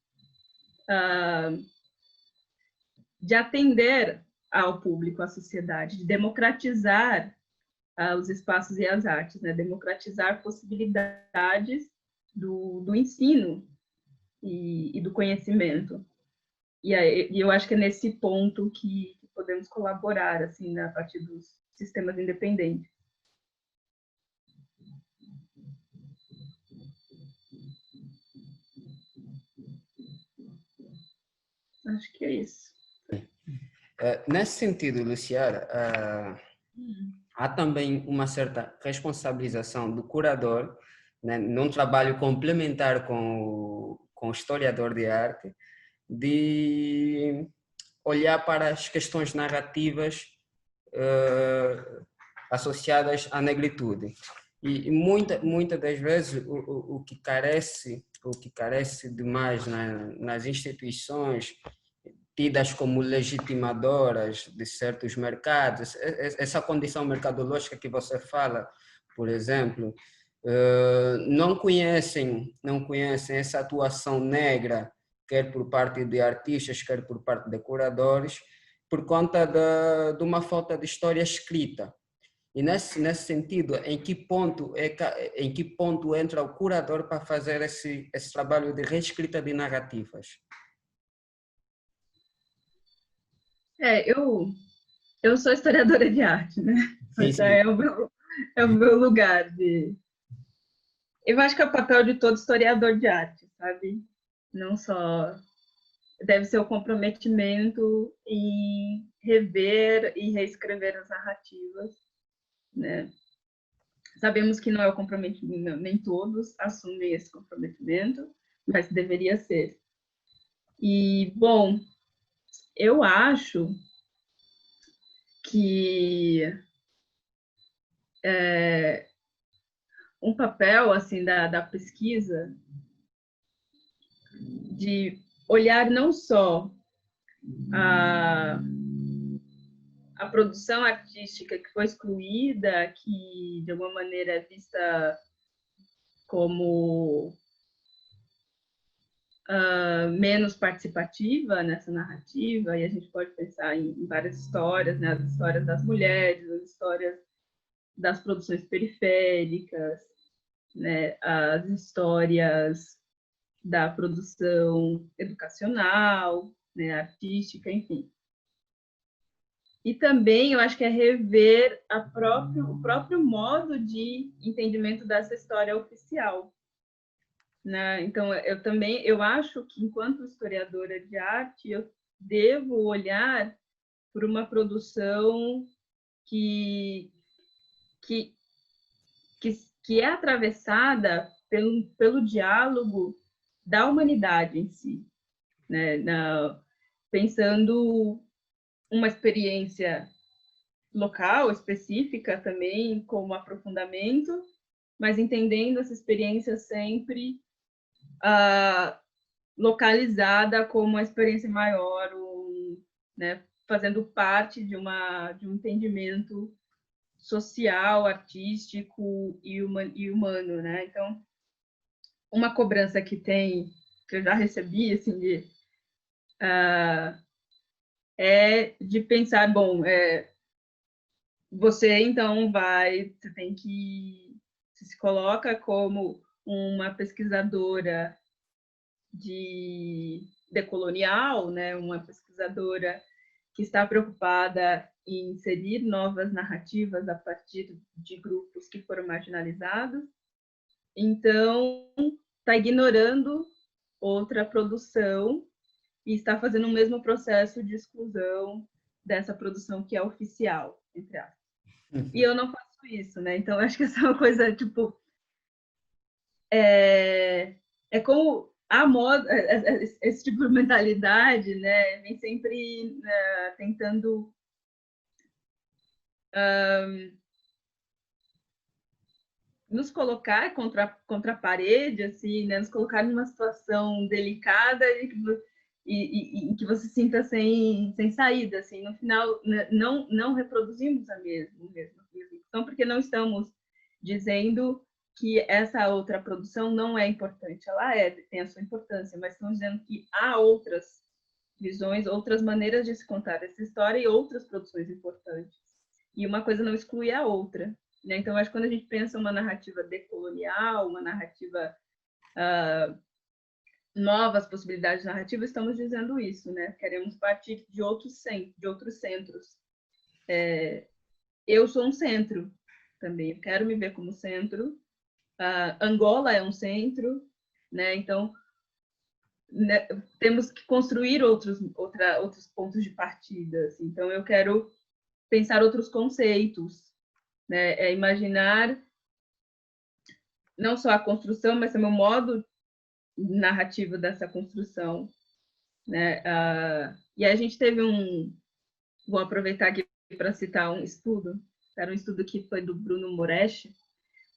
Speaker 2: atender ao público, à sociedade, de democratizar os espaços e as artes, né? Democratizar possibilidades do ensino e do conhecimento. E eu acho que é nesse ponto que podemos colaborar, assim, né, a partir dos sistemas independentes. Acho que é isso.
Speaker 1: Nesse sentido, Luciara, há também uma certa responsabilização do curador, né, num trabalho complementar com o historiador de arte, de olhar para as questões narrativas associadas à negritude. E muita das vezes o que carece demais nas instituições tidas como legitimadoras de certos mercados, essa condição mercadológica que você fala, por exemplo, não conhecem essa atuação negra, quer por parte de artistas, quer por parte de curadores, por conta de uma falta de história escrita. E nesse sentido, em que ponto entra o curador para fazer esse trabalho de reescrita de narrativas?
Speaker 2: Eu sou historiadora de arte, né?
Speaker 1: Sim, sim.
Speaker 2: É o meu lugar de... Eu acho que é o papel de todo historiador de arte, sabe? Não só... Deve ser o comprometimento em rever e reescrever as narrativas, né? Sabemos que não é o comprometimento, nem todos assumem esse comprometimento, mas deveria ser. E, bom, eu acho que um papel assim da pesquisa de olhar não só a produção artística que foi excluída, que de alguma maneira é vista como menos participativa nessa narrativa, e a gente pode pensar em várias histórias, né? As histórias das mulheres, as histórias das produções periféricas, né? As histórias da produção educacional, né? Artística, enfim. E também eu acho que é rever o próprio modo de entendimento dessa história oficial, né? Então, eu acho que, enquanto historiadora de arte, eu devo olhar por uma produção que é atravessada pelo diálogo da humanidade em si, né? Pensando uma experiência local, específica também, como aprofundamento, mas entendendo essa experiência sempre localizada como uma experiência maior, né, fazendo parte de um entendimento social, artístico e humano, né? Então, uma cobrança que eu já recebi, assim, é de pensar, bom, você então você tem que, você se coloca como uma pesquisadora decolonial, né? Uma pesquisadora que está preocupada em inserir novas narrativas a partir de grupos que foram marginalizados. Então, está ignorando outra produção e está fazendo o mesmo processo de exclusão dessa produção que é oficial, entre aspas. E eu não faço isso, né? Então, acho que essa é uma coisa, tipo... É como a moda, esse tipo de mentalidade, né? Vem sempre tentando... nos colocar contra a parede, assim, né? Nos colocar numa situação delicada e que você sinta sem saída, assim. No final, não reproduzimos a mesma então, porque não estamos dizendo que essa outra produção não é importante. Ela tem a sua importância, mas estamos dizendo que há outras visões, outras maneiras de se contar essa história e outras produções importantes. E uma coisa não exclui a outra. Né? Então, acho que quando a gente pensa uma narrativa decolonial, uma narrativa novas possibilidades narrativas, estamos dizendo isso, né? Queremos partir de outros centros. Eu sou um centro também, eu quero me ver como centro. Angola é um centro, né? Então, né, temos que construir outros pontos de partida. Assim. Então, eu quero pensar outros conceitos, né? Imaginar não só a construção, mas também o modo narrativo dessa construção, né? E a gente teve vou aproveitar aqui para citar um estudo, era um estudo que foi do Bruno Moretti,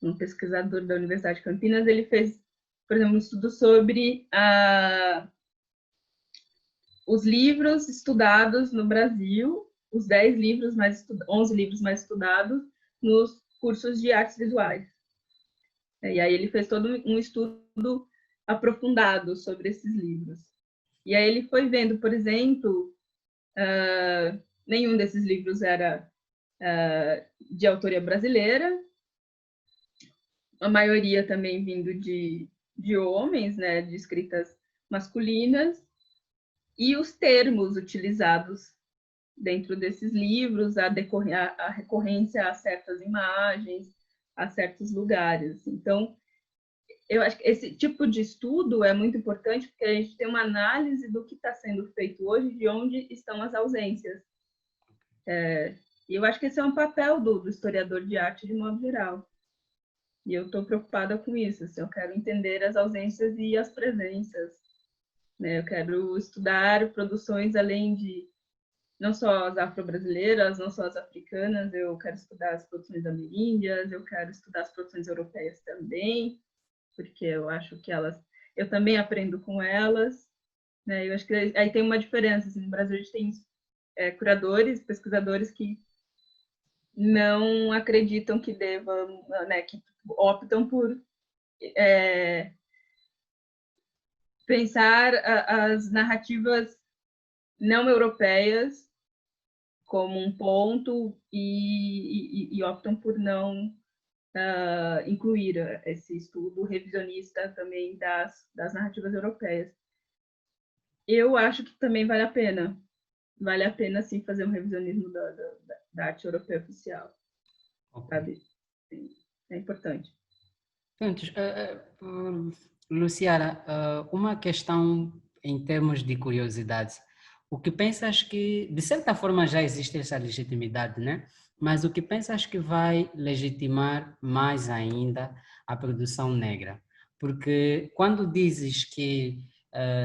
Speaker 2: um pesquisador da Universidade de Campinas. Ele fez, por exemplo, um estudo sobre os livros estudados no Brasil, os 11 livros mais estudados nos cursos de artes visuais. E aí ele fez todo um estudo aprofundado sobre esses livros. E aí ele foi vendo, por exemplo, nenhum desses livros era de autoria brasileira, a maioria também vindo de homens, né, de escritas masculinas, e os termos utilizados dentro desses livros, a recorrência a certas imagens, a certos lugares. Então, eu acho que esse tipo de estudo é muito importante porque a gente tem uma análise do que está sendo feito hoje, de onde estão as ausências. E eu acho que esse é um papel do historiador de arte de modo geral. E eu estou preocupada com isso. Assim, eu quero entender as ausências e as presenças. Né? Eu quero estudar produções além de não só as afro-brasileiras, não só as africanas, eu quero estudar as produções ameríndias, eu quero estudar as produções europeias também, porque eu acho que eu também aprendo com elas, né? Eu acho que aí tem uma diferença. Assim, no Brasil a gente tem curadores, pesquisadores que não acreditam que devam, né, que optam por pensar as narrativas não europeias como um ponto e optam por não incluir esse estudo revisionista também das narrativas europeias. Eu acho que também vale a pena sim fazer um revisionismo da arte europeia oficial, sabe? É importante.
Speaker 3: Luciara, uma questão em termos de curiosidade. O que pensas que, de certa forma, já existe essa legitimidade, né? Mas o que pensas que vai legitimar mais ainda a produção negra? Porque quando dizes que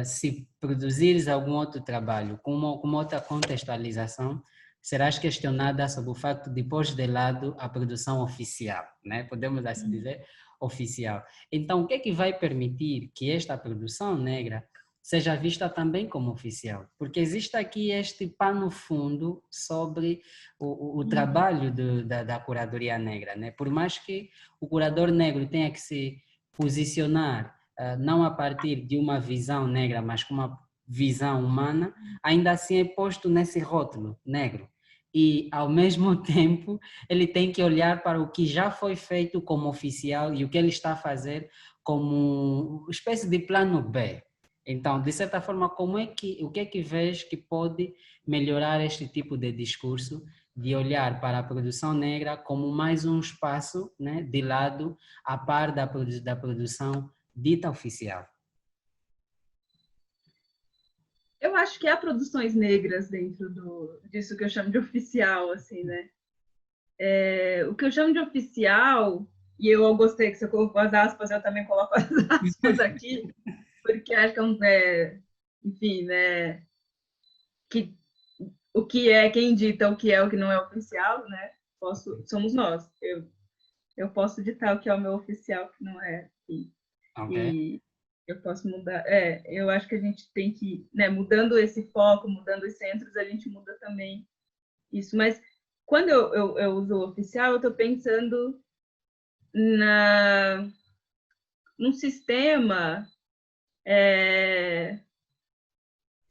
Speaker 3: se produzires algum outro trabalho com uma outra contextualização, serás questionada sobre o facto de pôr de lado a produção oficial, né? Podemos assim dizer, oficial. Então, o que é que vai permitir que esta produção negra seja vista também como oficial, porque existe aqui este pano fundo sobre o trabalho da curadoria negra, né? Por mais que o curador negro tenha que se posicionar não a partir de uma visão negra, mas com uma visão humana, ainda assim é posto nesse rótulo negro. E, ao mesmo tempo, ele tem que olhar para o que já foi feito como oficial e o que ele está a fazer como uma espécie de plano B. Então, de certa forma, o que é que vês que pode melhorar este tipo de discurso, de olhar para a produção negra como mais um espaço, né, de lado, a par da produção dita oficial?
Speaker 2: Eu acho que há produções negras dentro disso que eu chamo de oficial, assim, né? O que eu chamo de oficial, e eu gostei que você colocou as aspas, eu também coloco as aspas aqui, porque acho que enfim, né? Que o que é, quem dita o que é, o que não é oficial, né? Somos nós. Eu posso ditar o que é o meu oficial, o que não é.
Speaker 3: Ok.
Speaker 2: E eu posso mudar. Eu acho que a gente tem que, né, mudando esse foco, mudando os centros, a gente muda também isso. Mas quando eu uso o oficial, eu estou pensando num sistema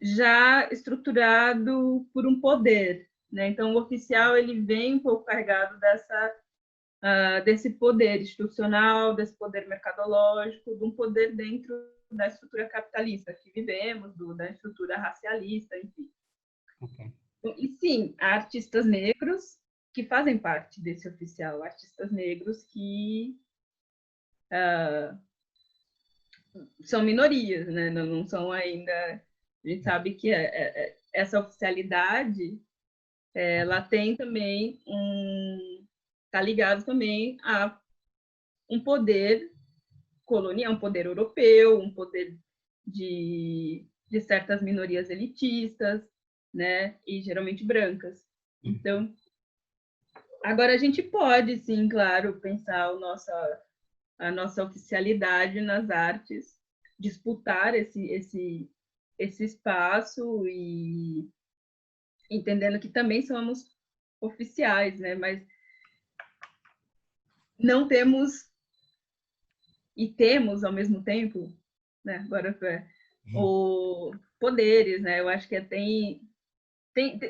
Speaker 2: já estruturado por um poder, né? Então, o oficial ele vem um pouco carregado desse poder institucional, desse poder mercadológico, de um poder dentro da estrutura capitalista que vivemos, da estrutura racialista, enfim.
Speaker 3: Okay.
Speaker 2: E sim, há artistas negros que fazem parte desse oficial, artistas negros que são minorias, né? Não são ainda. A gente sabe que essa oficialidade ela tem também está ligado também a um poder colonial, um poder europeu, um poder de certas minorias elitistas, né? E geralmente brancas. Então, agora a gente pode, sim, claro, pensar a nossa oficialidade nas artes, disputar esse espaço e entendendo que também somos oficiais, né? Mas não temos e temos ao mesmo tempo, né? Agora o poderes, né? Eu acho que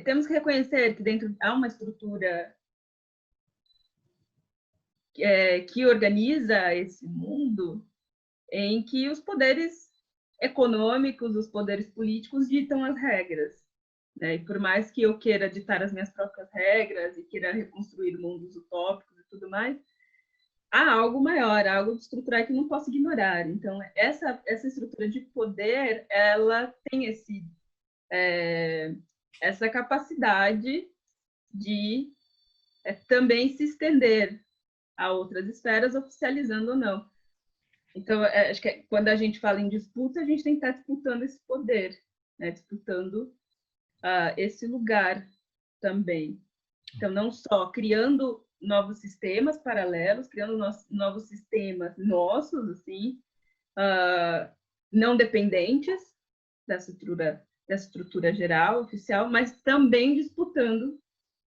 Speaker 2: temos que reconhecer que dentro há uma estrutura que organiza esse mundo em que os poderes econômicos, os poderes políticos ditam as regras. Né? E por mais que eu queira ditar as minhas próprias regras e queira reconstruir mundos utópicos e tudo mais, há algo maior, há algo estrutural que não posso ignorar. Então, essa estrutura de poder, ela tem essa capacidade de também se estender a outras esferas, oficializando ou não. Então, acho que quando a gente fala em disputa, a gente tem que estar disputando esse poder, né? Disputando esse lugar também. Então, não só criando novos sistemas paralelos, criando novos sistemas nossos, assim, não dependentes da estrutura geral, oficial, mas também disputando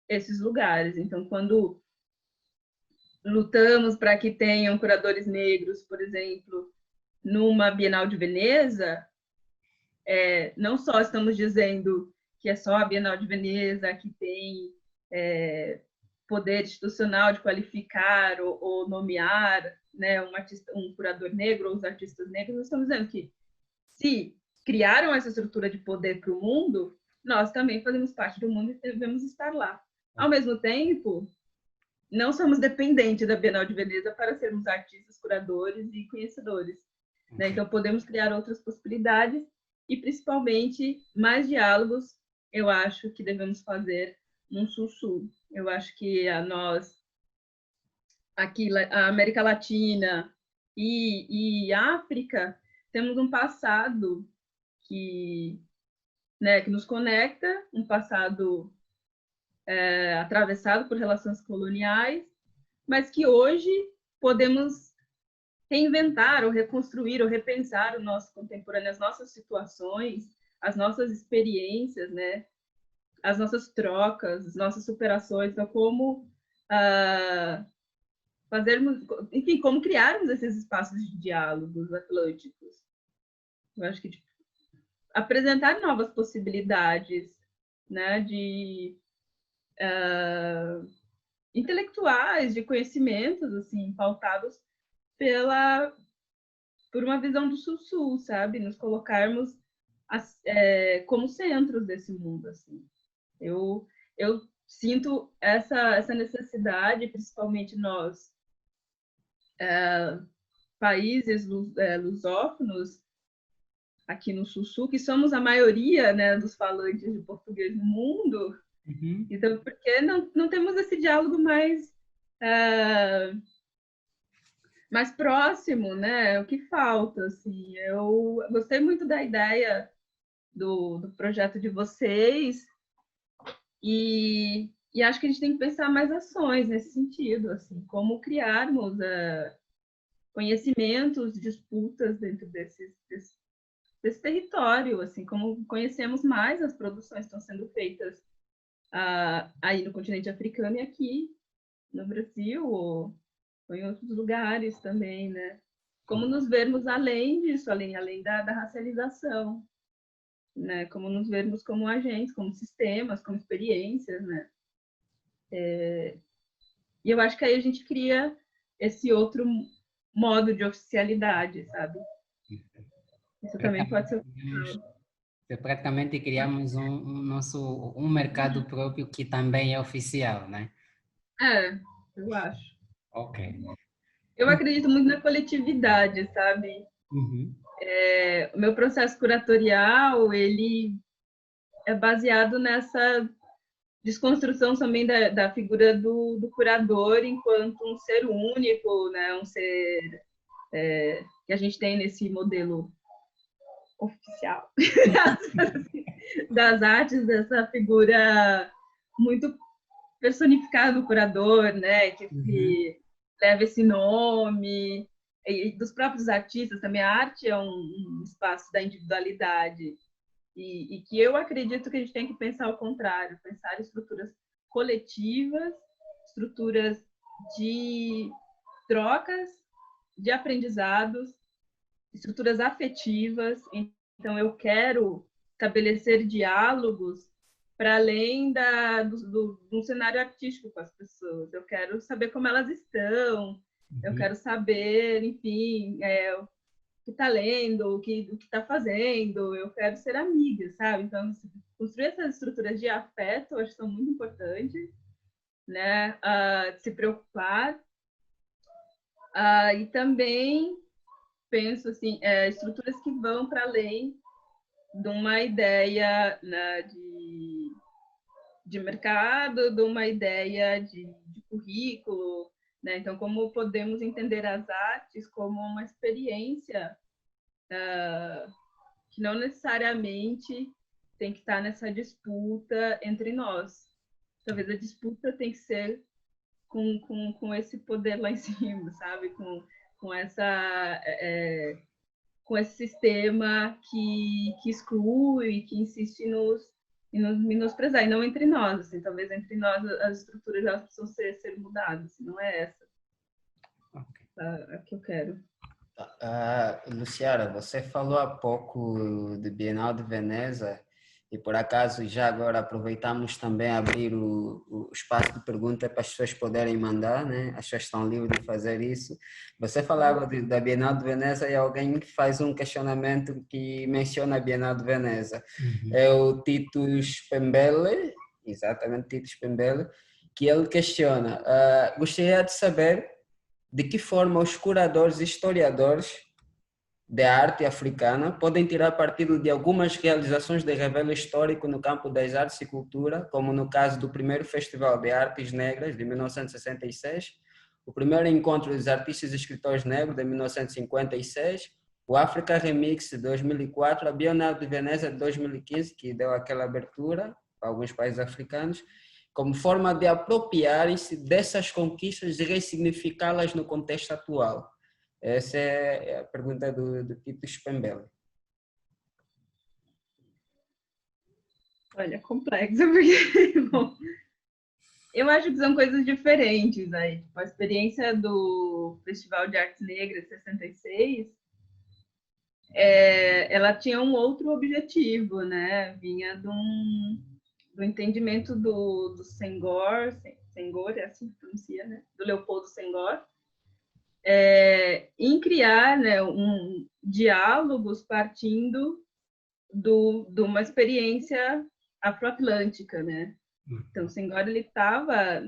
Speaker 2: esses lugares. Então, quando lutamos para que tenham curadores negros, por exemplo, numa Bienal de Veneza, não só estamos dizendo que é só a Bienal de Veneza que tem poder institucional de qualificar ou nomear, né, um curador negro ou os artistas negros, nós estamos dizendo que se criaram essa estrutura de poder para o mundo, nós também fazemos parte do mundo e devemos estar lá. Ao mesmo tempo, não somos dependentes da Bienal de Veneza para sermos artistas, curadores e conhecedores. Né? Então, podemos criar outras possibilidades e, principalmente, mais diálogos, eu acho que devemos fazer no Sul-Sul. Eu acho que aqui, a América Latina e África, temos um passado que nos conecta, um passado atravessado por relações coloniais, mas que hoje podemos reinventar ou reconstruir ou repensar o nosso contemporâneo, as nossas situações, as nossas experiências, né? As nossas trocas, as nossas superações, então como fazermos, enfim, como criarmos esses espaços de diálogos atlânticos. Eu acho que tipo, apresentar novas possibilidades, né, de intelectuais, de conhecimentos, assim, pautados por uma visão do Sul-Sul, sabe? Nos colocarmos como centros desse mundo, assim. Eu sinto essa necessidade, principalmente nós, países lusófonos, aqui no Sul-Sul, que somos a maioria, né, dos falantes de português no mundo.
Speaker 3: Uhum.
Speaker 2: Então, por que não temos esse diálogo mais próximo, né? O que falta, assim. Eu gostei muito da ideia do projeto de vocês e acho que a gente tem que pensar mais ações nesse sentido, assim, como criarmos conhecimentos, disputas dentro desse território, assim, como conhecemos mais as produções que estão sendo feitas aí no continente africano e aqui no Brasil ou em outros lugares também, né? Como nos vermos além disso, além da racialização, né? Como nos vermos como agentes, como sistemas, como experiências, né? E eu acho que aí a gente cria esse outro modo de oficialidade, sabe? Isso também pode ser.
Speaker 3: Praticamente criamos um mercado próprio que também é oficial, né?
Speaker 2: Eu acho.
Speaker 3: Ok.
Speaker 2: Eu acredito muito na coletividade, sabe?
Speaker 3: Uhum.
Speaker 2: O meu processo curatorial, ele é baseado nessa desconstrução também da figura do curador enquanto um ser único, né? Um ser que a gente tem nesse modelo oficial das artes, dessa figura muito personificada do curador, né? Que leva esse nome, e dos próprios artistas também. A arte é um espaço da individualidade e que eu acredito que a gente tem que pensar ao contrário, pensar em estruturas coletivas, estruturas de trocas, de aprendizados, estruturas afetivas. Então, eu quero estabelecer diálogos para além do cenário artístico com as pessoas. Eu quero saber como elas estão, eu quero saber, enfim, o que está lendo, o que está fazendo, eu quero ser amiga, sabe? Então, construir essas estruturas de afeto, eu acho que são muito importantes, né? Se preocupar. E também penso assim, estruturas que vão para além de uma ideia, né, de mercado, de uma ideia de currículo, né? Então, como podemos entender as artes como uma experiência que não necessariamente tem que estar nessa disputa entre nós. Talvez a disputa tem que ser com esse poder lá em cima, sabe? Com esse sistema que exclui, que insiste em nos menosprezar, e não entre nós. Assim, talvez entre nós as estruturas elas precisam ser mudadas, não é essa a que eu quero.
Speaker 1: Luciara, você falou há pouco de Bienal de Veneza e por acaso já agora aproveitamos também a abrir o espaço de pergunta para as pessoas poderem mandar, né? As pessoas estão livres de fazer isso. Você falava da Bienal de Veneza e alguém faz um questionamento que menciona a Bienal de Veneza. É o Tito Spembele, exatamente Tito Spembele, que ele questiona, gostaria de saber de que forma os curadores e historiadores da arte africana podem tirar partido de algumas realizações de revelo histórico no campo das artes e cultura, como no caso do primeiro Festival de Artes Negras, de 1966, o primeiro Encontro dos Artistas e Escritores Negros, de 1956, o Africa Remix, de 2004, a Bienal de Veneza, de 2015, que deu aquela abertura para alguns países africanos, como forma de apropriarem-se dessas conquistas e ressignificá-las no contexto atual. Essa é a pergunta do Tito Spembele.
Speaker 2: Olha, complexo, porque, bom, eu acho que são coisas diferentes aí. Tipo, a experiência do Festival de Artes Negras 66, ela tinha um outro objetivo, né? Vinha do entendimento do Senghor, é assim que pronuncia, né? Do Leopoldo Senghor, em criar, né, diálogos partindo de uma experiência afroatlântica, né? Então, Senghor, ele estava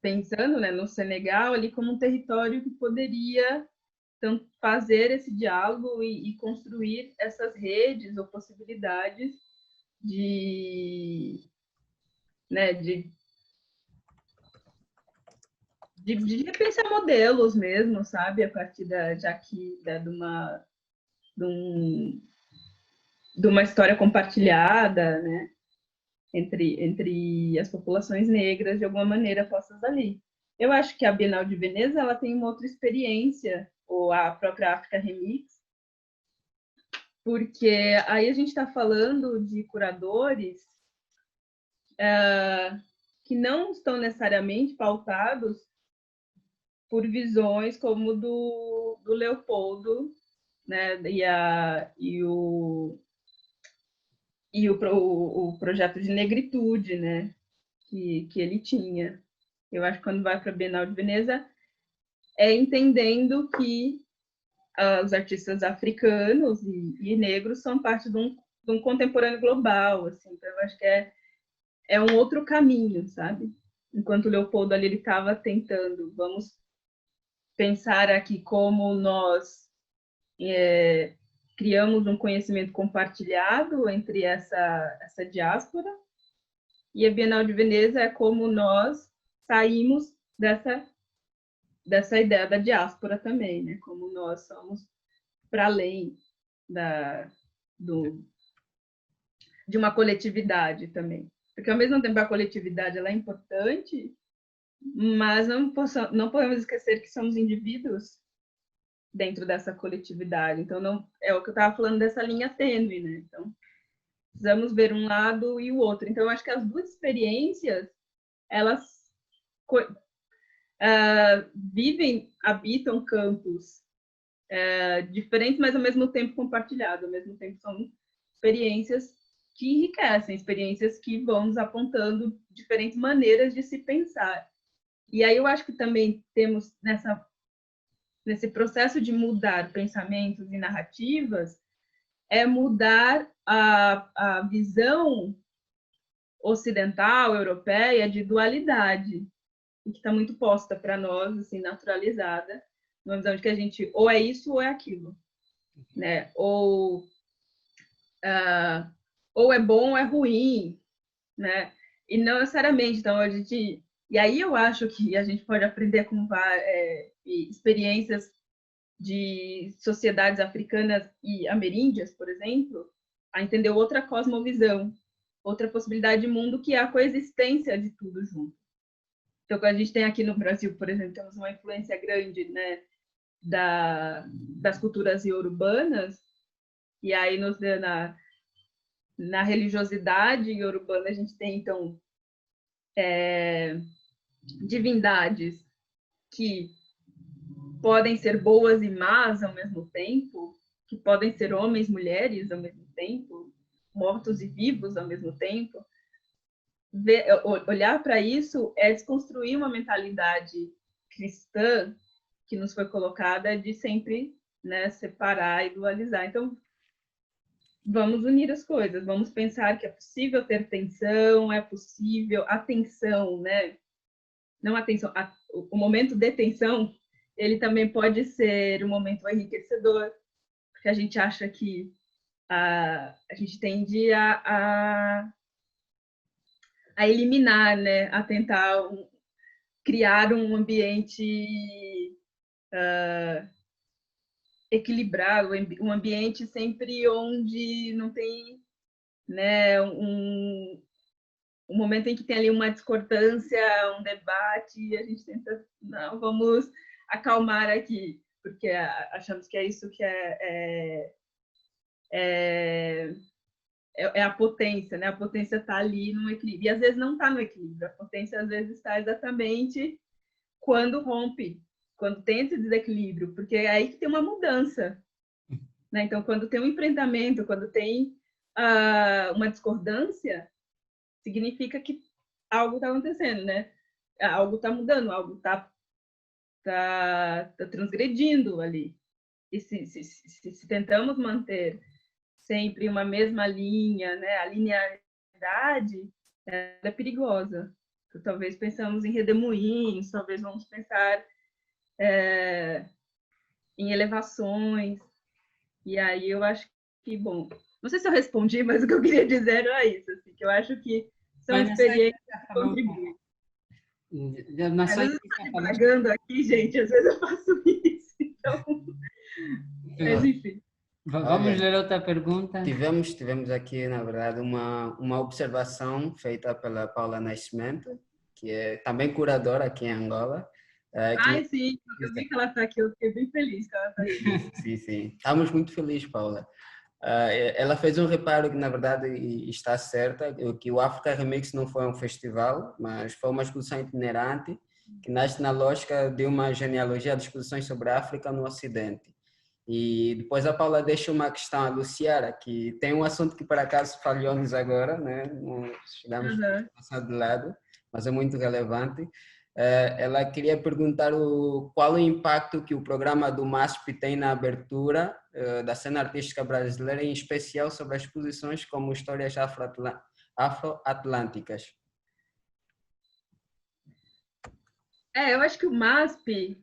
Speaker 2: pensando, né, no Senegal ali como um território que poderia então, fazer esse diálogo e construir essas redes ou possibilidades de, né, de repensar modelos mesmo, sabe, a partir de uma história compartilhada, né, entre as populações negras, de alguma maneira, postas ali. Eu acho que a Bienal de Veneza ela tem uma outra experiência, ou a própria África Remix, porque aí a gente está falando de curadores que não estão necessariamente pautados por visões como do Leopoldo, né, o projeto de negritude, né, que ele tinha. Eu acho que quando vai para a Bienal de Veneza é entendendo que os artistas africanos e negros são parte de um contemporâneo global, assim. Então eu acho que é um outro caminho, sabe? Enquanto o Leopoldo ali ele estava tentando, vamos pensar aqui como nós criamos um conhecimento compartilhado entre essa diáspora, e a Bienal de Veneza é como nós saímos dessa ideia da diáspora também, né? Como nós somos para além de uma coletividade também. Porque, ao mesmo tempo, a coletividade ela é importante, mas não podemos esquecer que somos indivíduos dentro dessa coletividade. Então, não é o que eu estava falando dessa linha tênue, né? Então, precisamos ver um lado e o outro. Então, eu acho que as duas experiências, elas habitam campos diferentes, mas ao mesmo tempo compartilhados. Ao mesmo tempo, são experiências que enriquecem, experiências que vão nos apontando diferentes maneiras de se pensar. E aí eu acho que também temos nesse processo de mudar pensamentos e narrativas, mudar a visão ocidental, europeia, de dualidade, que está muito posta para nós, assim, naturalizada, uma visão de que a gente ou é isso ou é aquilo, né? Ou é bom ou é ruim, né? E não necessariamente. Então, e aí eu acho que a gente pode aprender com experiências de sociedades africanas e ameríndias, por exemplo, a entender outra cosmovisão, outra possibilidade de mundo, que é a coexistência de tudo junto. Então, quando a gente tem aqui no Brasil, por exemplo, temos uma influência grande, né, das culturas urbanas, e aí na religiosidade urbana a gente tem, então, divindades que podem ser boas e más ao mesmo tempo, que podem ser homens, mulheres ao mesmo tempo, mortos e vivos ao mesmo tempo. Olhar para isso é desconstruir uma mentalidade cristã que nos foi colocada de sempre, né, separar e dualizar. Então, vamos unir as coisas, vamos pensar que é possível ter tensão, é possível atenção, né? Não atenção, o momento de tensão, ele também pode ser um momento enriquecedor, porque a gente acha que a gente tende a eliminar, né? A tentar criar um ambiente equilibrado, um ambiente sempre onde não tem, né, um momento em que tem ali uma discordância, um debate, e a gente tenta, não, vamos acalmar aqui, porque achamos que é isso que é a potência, né? A potência está ali no equilíbrio. E às vezes não está no equilíbrio. A potência às vezes está exatamente quando rompe, quando tem esse desequilíbrio, porque é aí que tem uma mudança, né? Então, quando tem um enfrentamento, quando tem uma discordância, significa que algo está acontecendo, né? Algo está mudando, algo está transgredindo ali. E se tentamos manter sempre uma mesma linha, né? A linearidade é perigosa. Então, talvez pensamos em redemoinhos, talvez vamos pensar em elevações. E aí eu acho que, bom, não sei se eu respondi, mas o que eu queria dizer era isso, assim, que eu acho que são experiências que contribuem. Às vezes eu estou divagando aqui, gente, às vezes eu faço isso, então... Mas, enfim.
Speaker 3: Vamos ler outra pergunta.
Speaker 1: Tivemos aqui, na verdade, uma observação feita pela Paula Nascimento, que é também curadora aqui em Angola.
Speaker 2: Sim, eu vi que ela está aqui, eu fiquei bem feliz que ela está aqui.
Speaker 1: Sim. Estamos muito felizes, Paula. Ela fez um reparo que, na verdade, está certa, que o Africa Remix não foi um festival, mas foi uma exposição itinerante que nasce na lógica de uma genealogia de exposições sobre a África no Ocidente. E depois a Paula deixa uma questão a Luciara, que tem um assunto que por acaso falhou-nos agora, né? Chegamos a passar de lado, mas é muito relevante. Ela queria perguntar qual o impacto que o programa do MASP tem na abertura da cena artística brasileira, em especial sobre as exposições como histórias afro-atlânticas.
Speaker 2: Eu acho que o MASP,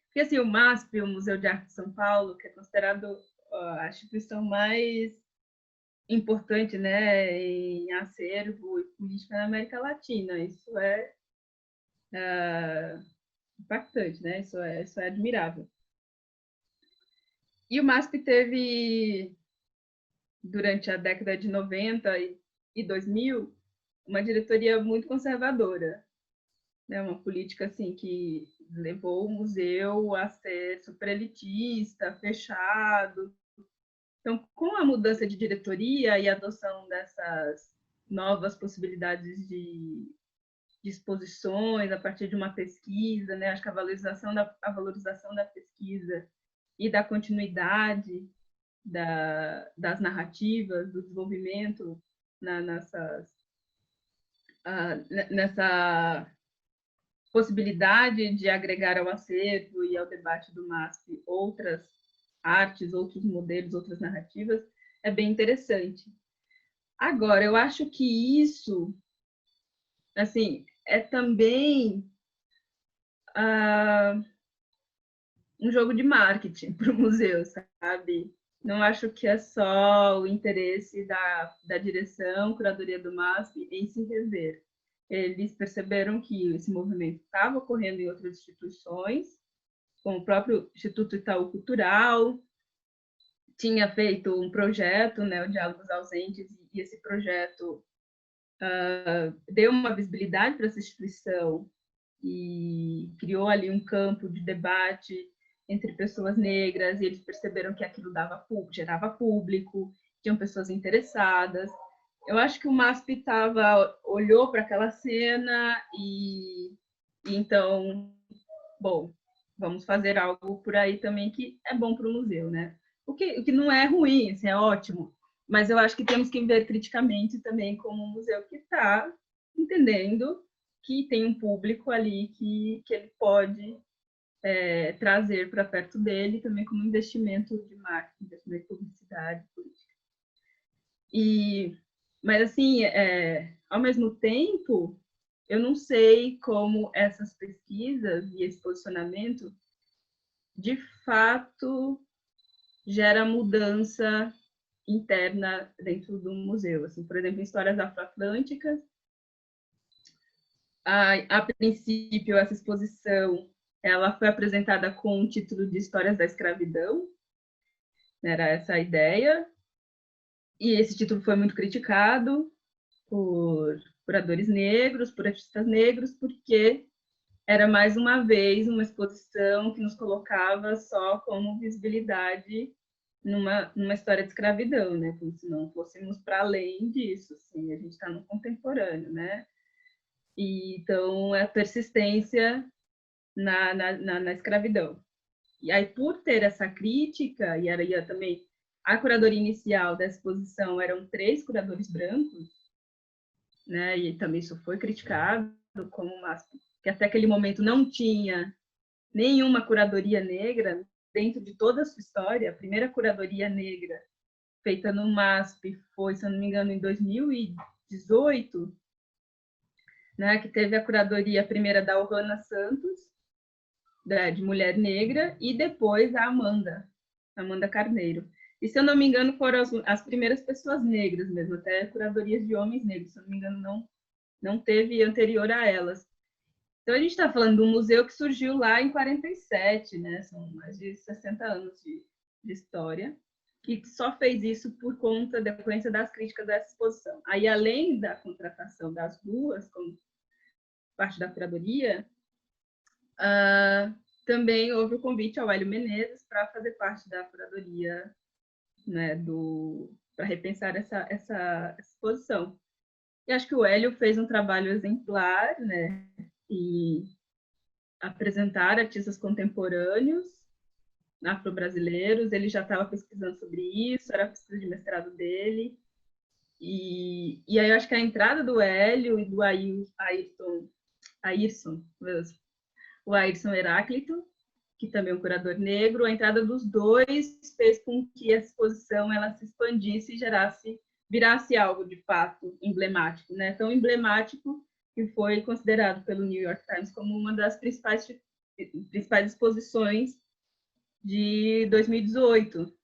Speaker 2: porque assim, o MASP, o Museu de Arte de São Paulo, que é considerado a instituição mais importante, né, em acervo e política na América Latina. Isso é impactante, né? Isso é admirável. E o MASP teve, durante a década de 90 e 2000, uma diretoria muito conservadora, né? Uma política assim que levou o museu a ser super elitista, fechado. Então, com a mudança de diretoria e a adoção dessas novas possibilidades de exposições a partir de uma pesquisa, né? Acho que a valorização da pesquisa e da continuidade das narrativas, do desenvolvimento nessa possibilidade de agregar ao acervo e ao debate do MASP outras artes, outros modelos, outras narrativas, é bem interessante. Agora, eu acho que isso, assim, é também um jogo de marketing para o museu, sabe? Não acho que é só o interesse da direção, curadoria do MASP em se rever. Eles perceberam que esse movimento estava ocorrendo em outras instituições, como o próprio Instituto Itaú Cultural, tinha feito um projeto, né, o Diálogos Ausentes, e esse projeto deu uma visibilidade para essa instituição e criou ali um campo de debate entre pessoas negras, e eles perceberam que aquilo gerava público, tinham pessoas interessadas. Eu acho que o MASP olhou para aquela cena e então, bom, vamos fazer algo por aí também que é bom para o museu, né? O que não é ruim, assim, é ótimo, mas eu acho que temos que ver criticamente também como um museu que está entendendo que tem um público ali que ele pode trazer para perto dele também como investimento de marketing, investimento de publicidade, política. Mas, assim, ao mesmo tempo, eu não sei como essas pesquisas e esse posicionamento, de fato, gera mudança interna dentro do museu. Assim, por exemplo, em Histórias Afro-Atlânticas, a princípio, essa exposição ela foi apresentada com o título de Histórias da Escravidão, era essa a ideia, e esse título foi muito criticado por curadores negros, por artistas negros, porque era mais uma vez uma exposição que nos colocava só como visibilidade numa história de escravidão, né? Como se não fôssemos para além disso, assim, a gente está no contemporâneo, né? E, então, é a persistência na escravidão. E aí, por ter essa crítica, e era também a curadoria inicial da exposição eram 3 curadores brancos, né? E também isso foi criticado como que até aquele momento não tinha nenhuma curadoria negra dentro de toda a sua história. A primeira curadoria negra feita no MASP foi, se eu não me engano, em 2018, né? Que teve a curadoria primeira da Ohana Santos, de mulher negra, e depois a Amanda Carneiro. E, se eu não me engano, foram as primeiras pessoas negras mesmo, até curadorias de homens negros, se eu não me engano, não teve anterior a elas. Então, a gente está falando de um museu que surgiu lá em 47, né? São mais de 60 anos de história, que só fez isso por conta da decorrência das críticas dessa exposição. Aí, além da contratação das 2, como parte da curadoria, também houve o convite ao Hélio Menezes para fazer parte da curadoria, né, para repensar essa exposição. E acho que o Hélio fez um trabalho exemplar, né, e apresentar artistas contemporâneos afro-brasileiros. Ele já estava pesquisando sobre isso, era a pesquisa de mestrado dele. E aí eu acho que a entrada do Hélio e do o Ayrson Heráclito, que também é um curador negro, a entrada dos dois fez com que a exposição ela se expandisse e virasse algo de fato emblemático, né? Tão emblemático que foi considerado pelo New York Times como uma das principais exposições de 2018,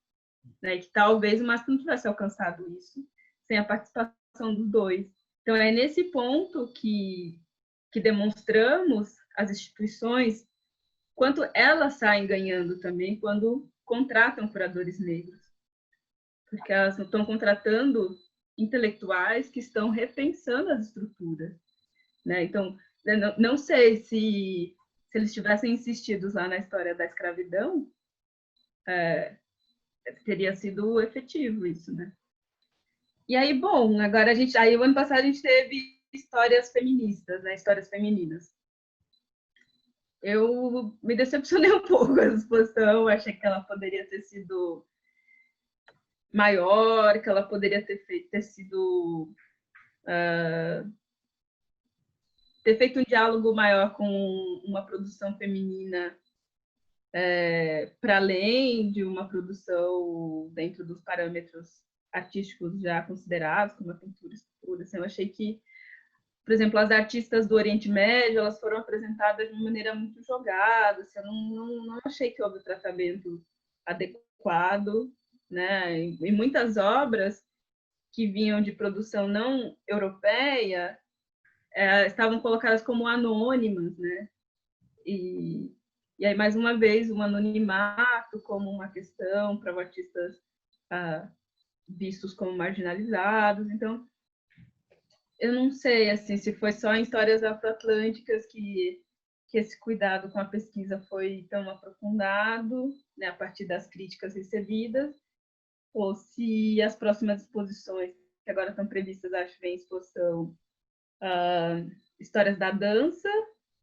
Speaker 2: né? Que talvez o MASP não tivesse alcançado isso sem a participação dos dois. Então, é nesse ponto que demonstramos as instituições quanto elas saem ganhando também quando contratam curadores negros, porque elas estão contratando intelectuais que estão repensando as estruturas, né? Então, não sei se eles tivessem insistido lá na história da escravidão, teria sido efetivo isso, né? E aí, bom, agora o ano passado a gente teve histórias feministas, né? Histórias femininas. Eu me decepcionei um pouco com essa exposição, achei que ela poderia ter sido maior, que ela poderia ter sido ter feito um diálogo maior com uma produção feminina, para além de uma produção dentro dos parâmetros artísticos já considerados, como a pintura, escultura. Assim, eu achei que, por exemplo, as artistas do Oriente Médio, elas foram apresentadas de uma maneira muito jogada. Assim, eu não achei que houve tratamento adequado, né? E muitas obras que vinham de produção não europeia estavam colocadas como anônimas, né? E aí, mais uma vez, um anonimato como uma questão para artistas vistos como marginalizados. Então, eu não sei assim, se foi só em histórias afroatlânticas que esse cuidado com a pesquisa foi tão aprofundado, né, a partir das críticas recebidas, ou se as próximas exposições, que agora estão previstas, acho que vem exposição Histórias da Dança,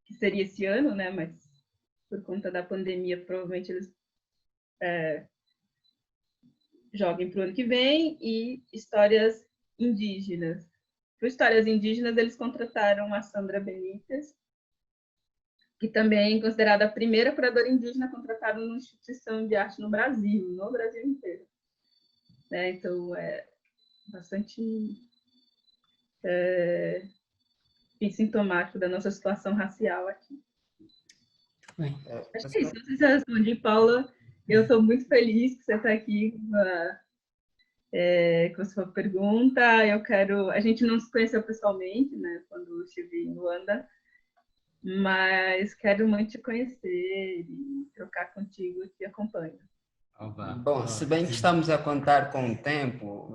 Speaker 2: que seria esse ano, né, mas por conta da pandemia, provavelmente eles joguem para o ano que vem, e Histórias Indígenas. Para Histórias Indígenas, eles contrataram a Sandra Benítez, que também é considerada a primeira curadora indígena contratada numa instituição de arte no Brasil inteiro. Né? Então, é bastante sintomático da nossa situação racial aqui.
Speaker 3: Bem,
Speaker 2: acho que é isso. Não sei se eu respondi, Paula. Eu estou muito feliz que você está aqui com a sua pergunta. A gente não se conheceu pessoalmente, né, quando eu estive em Luanda, mas quero muito te conhecer e trocar contigo, te acompanho.
Speaker 1: Bom, se bem que estamos a contar com o tempo,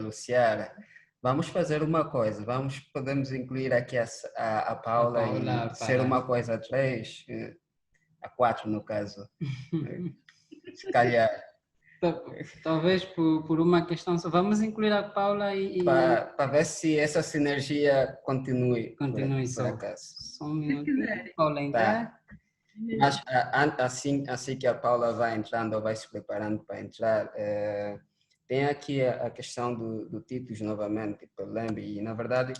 Speaker 1: Luciara, Vamos fazer uma coisa, podemos incluir aqui a Paula
Speaker 3: Paula
Speaker 1: e ser
Speaker 3: para...
Speaker 1: uma coisa a 3, a 4 no caso. Se calhar,
Speaker 3: Talvez por uma questão só. Vamos incluir a Paula e
Speaker 1: para ver se essa sinergia continue,
Speaker 3: continue
Speaker 1: por
Speaker 3: só.
Speaker 1: acaso.
Speaker 3: Só um
Speaker 2: Se
Speaker 3: minutinho.
Speaker 2: quiserem.
Speaker 3: Paula
Speaker 1: Tá.
Speaker 3: entrar.
Speaker 1: Mas assim que a Paula vai entrando ou vai se preparando para entrar, tem aqui a questão do Titus novamente, pelo lembro, e na verdade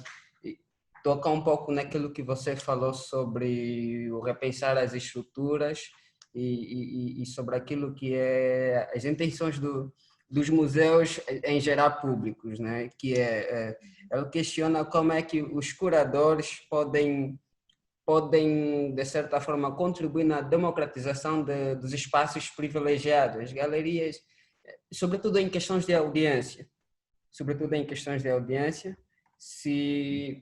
Speaker 1: toca um pouco naquilo que você falou sobre o repensar as estruturas e sobre aquilo que é as intenções dos museus em gerar públicos, né? Que ele questiona como é que os curadores podem, de certa forma, contribuir na democratização dos espaços privilegiados, as galerias, sobretudo em questões de audiência. Sobretudo em questões de audiência,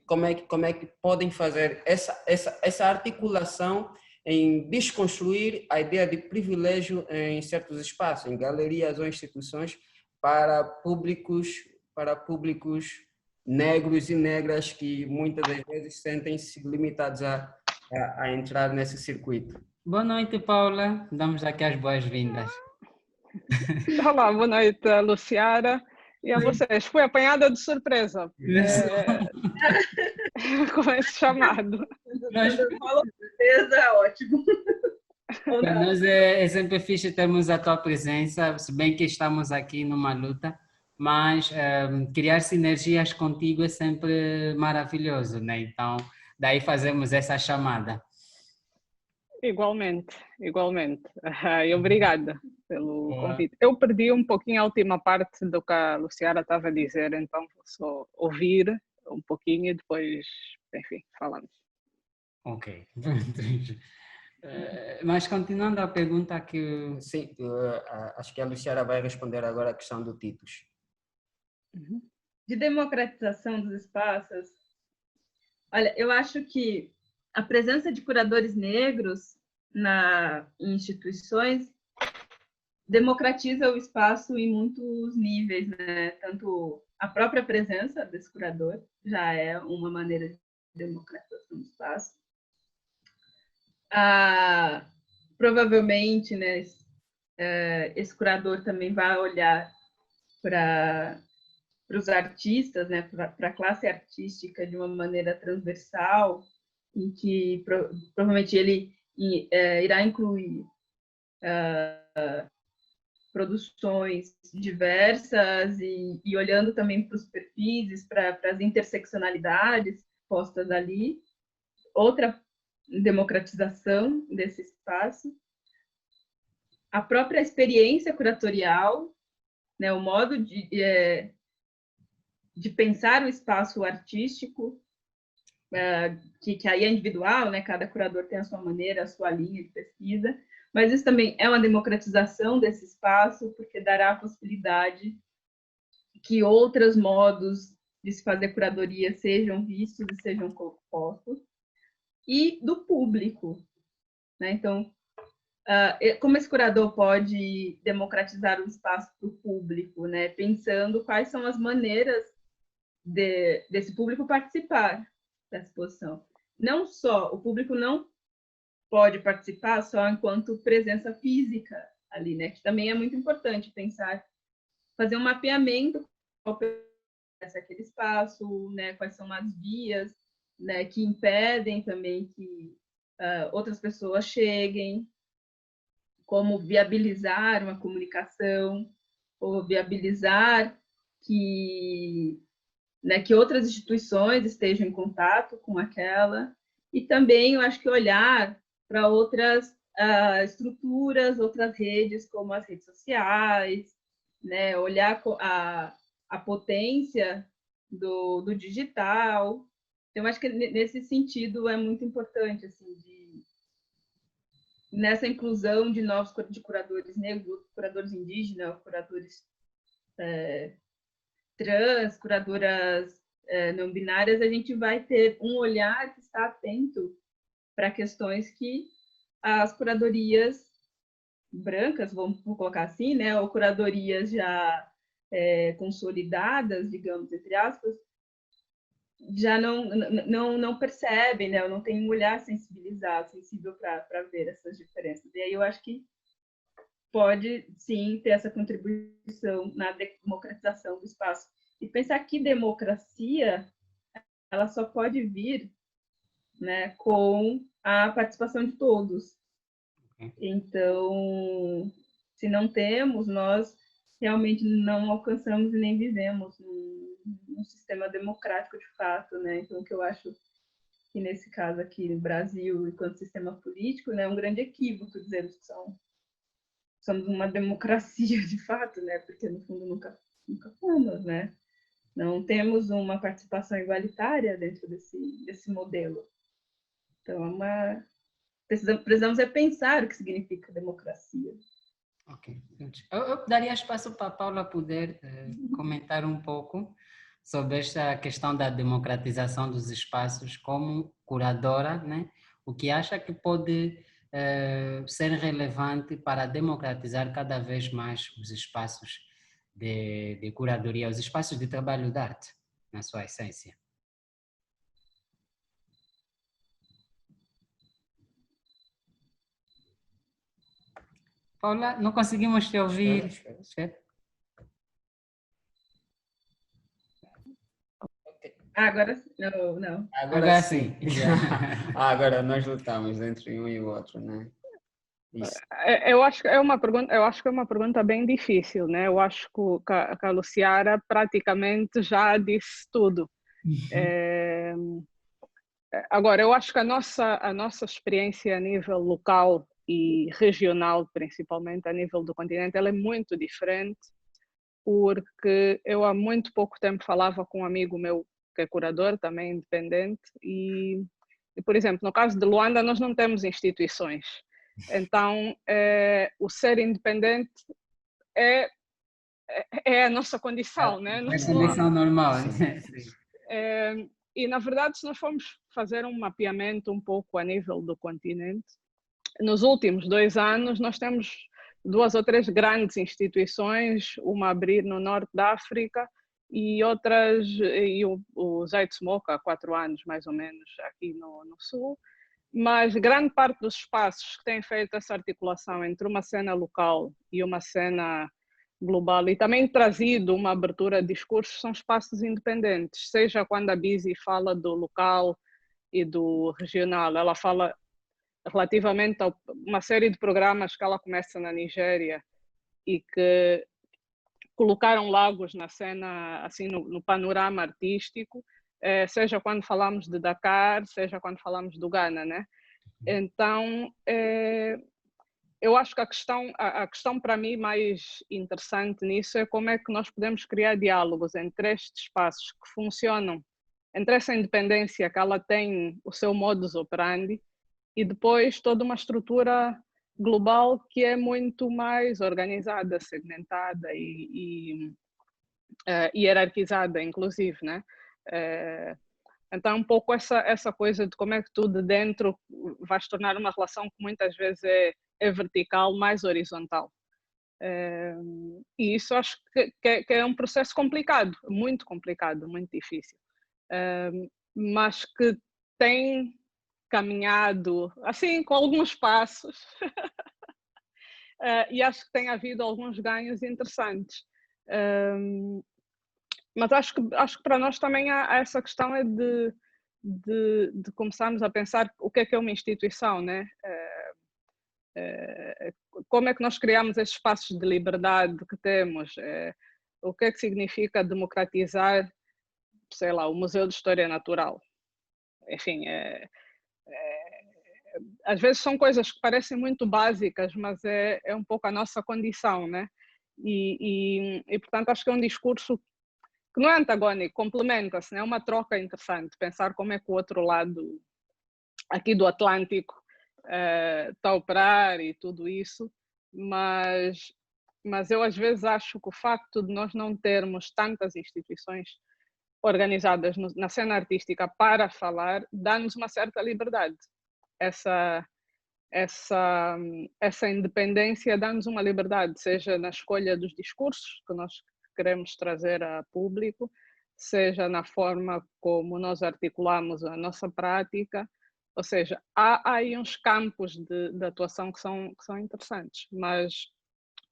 Speaker 1: como é que podem fazer essa articulação em desconstruir a ideia de privilégio em certos espaços, em galerias ou instituições, para públicos, para públicos negros e negras que muitas das vezes sentem-se limitados a entrar nesse circuito.
Speaker 3: Boa noite, Paula. Damos aqui as boas-vindas.
Speaker 4: Olá, boa noite, Luciara. E a vocês. Fui apanhada de surpresa com esse chamado.
Speaker 2: Quando eu falo surpresa, ótimo.
Speaker 3: Para nós é sempre fixe termos a tua presença, se bem que estamos aqui numa luta, mas criar sinergias contigo é sempre maravilhoso, né? Então, daí fazemos essa chamada.
Speaker 4: Igualmente, igualmente. E obrigada pelo convite. Eu perdi um pouquinho a última parte do que a Luciara estava a dizer, então vou só ouvir um pouquinho e depois, enfim, falamos.
Speaker 3: Ok. Mas continuando a pergunta que...
Speaker 1: Sim, acho que a Luciara vai responder agora a questão do Titus.
Speaker 2: De democratização dos espaços, olha, eu acho que a presença de curadores negros em instituições democratiza o espaço em muitos níveis, né? Tanto a própria presença desse curador já é uma maneira de democratização do espaço. Provavelmente, né, esse curador também vai olhar para os artistas, né, para a classe artística de uma maneira transversal, em que provavelmente ele irá incluir produções diversas e olhando também para os perfis, para as interseccionalidades postas ali. Outra democratização desse espaço. A própria experiência curatorial, né, o modo de pensar o espaço artístico, que aí é individual, né, cada curador tem a sua maneira, a sua linha de pesquisa, mas isso também é uma democratização desse espaço, porque dará a possibilidade que outros modos de se fazer curadoria sejam vistos e sejam postos, e do público, né? Então, como esse curador pode democratizar o espaço para o público, né? Pensando quais são as maneiras desse público participar da exposição. Não só, o público não pode participar só enquanto presença física ali, né? Que também é muito importante pensar, fazer um mapeamento aquele espaço, né? Quais são as vias, né, que impedem também que outras pessoas cheguem, como viabilizar uma comunicação, ou viabilizar que outras instituições estejam em contato com aquela, e também eu acho que olhar para outras estruturas, outras redes, como as redes sociais, né, olhar a potência do digital. Eu acho que nesse sentido é muito importante, assim, nessa inclusão de novos curadores negros, curadores indígenas, curadores trans, curadoras não binárias, a gente vai ter um olhar que está atento para questões que as curadorias brancas, vamos colocar assim, né, ou curadorias já consolidadas, digamos, entre aspas, já não percebem, né? Ou não têm um olhar sensibilizado, sensível para ver essas diferenças. E aí eu acho que pode, sim, ter essa contribuição na democratização do espaço. E pensar que democracia ela só pode vir, né, com a participação de todos. Então, se não temos, nós realmente não alcançamos e nem vivemos num sistema democrático de fato, né? Então, o que eu acho que nesse caso aqui no Brasil, enquanto sistema político, né, é um grande equívoco dizermos que somos uma democracia de fato, né? Porque no fundo nunca fomos, né? Não temos uma participação igualitária dentro desse modelo. Então, precisamos pensar o que significa democracia.
Speaker 3: Ok. Eu daria espaço para a Paula poder comentar um pouco sobre esta questão da democratização dos espaços como curadora, né? O que acha que pode ser relevante para democratizar cada vez mais os espaços de curadoria, os espaços de trabalho de arte, na sua essência. Paula, não conseguimos te ouvir.
Speaker 1: Espera.
Speaker 2: Agora não.
Speaker 1: Agora sim. Agora nós lutamos entre um e o outro, né? Isso.
Speaker 4: Eu acho que é uma pergunta bem difícil, né? Eu acho que a Luciara praticamente já disse tudo. Agora, eu acho que a nossa experiência a nível local e regional, principalmente a nível do continente, ela é muito diferente, porque eu há muito pouco tempo falava com um amigo meu que é curador, também independente, e por exemplo, no caso de Luanda, nós não temos instituições. Então, o ser independente é a nossa condição, né?
Speaker 3: É a condição normal.
Speaker 4: E, na verdade, se nós formos fazer um mapeamento um pouco a nível do continente, nos últimos 2 anos nós temos 2 ou 3 grandes instituições, uma a abrir no norte da África e outras, e o Zeitz-Moca há 4 anos mais ou menos aqui no sul, mas grande parte dos espaços que têm feito essa articulação entre uma cena local e uma cena global e também trazido uma abertura de discursos são espaços independentes, seja quando a Bizi fala do local e do regional, ela fala relativamente a uma série de programas que ela começa na Nigéria e que colocaram Lagos na cena, assim, no panorama artístico, seja quando falamos de Dakar, seja quando falamos do Ghana, né? Então, eu acho que a questão para mim mais interessante nisso é como é que nós podemos criar diálogos entre estes espaços que funcionam, entre essa independência que ela tem, o seu modus operandi, e depois toda uma estrutura global que é muito mais organizada, segmentada e hierarquizada, inclusive, né? Então, um pouco essa coisa de como é que tu de dentro vai se tornar uma relação que muitas vezes é vertical, mais horizontal. E isso acho que é um processo complicado, muito difícil, mas que tem caminhado assim com alguns passos e acho que tem havido alguns ganhos interessantes. Mas acho que para nós também há essa questão de começarmos a pensar o que é uma instituição, né? Como é que nós criamos esses espaços de liberdade que temos? O que é que significa democratizar, sei lá, o Museu de História Natural? Enfim, às vezes são coisas que parecem muito básicas, mas é um pouco a nossa condição, né? E portanto, acho que é um discurso que não é antagónico, complementa-se, né? É uma troca interessante, pensar como é que o outro lado aqui do Atlântico está a operar e tudo isso, mas eu às vezes acho que o facto de nós não termos tantas instituições organizadas na cena artística para falar dá-nos uma certa liberdade. Essa independência dá-nos uma liberdade, seja na escolha dos discursos que nós queremos trazer a público, seja na forma como nós articulamos a nossa prática, ou seja, há aí uns campos de atuação que são interessantes, mas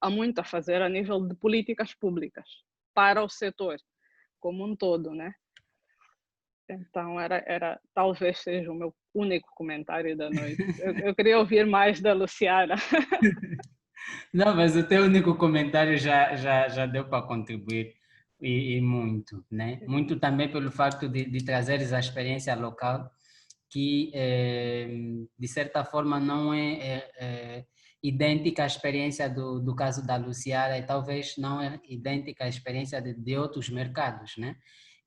Speaker 4: há muito a fazer a nível de políticas públicas para o setor como um todo, né? Então, talvez seja o meu único comentário da noite. Eu queria ouvir mais da Luciana.
Speaker 3: Não, mas o teu único comentário já deu para contribuir e muito, né? Muito também pelo fato de trazeres a experiência local, que de certa forma não é idêntica à experiência do caso da Luciara, e talvez não é idêntica à experiência de outros mercados, né?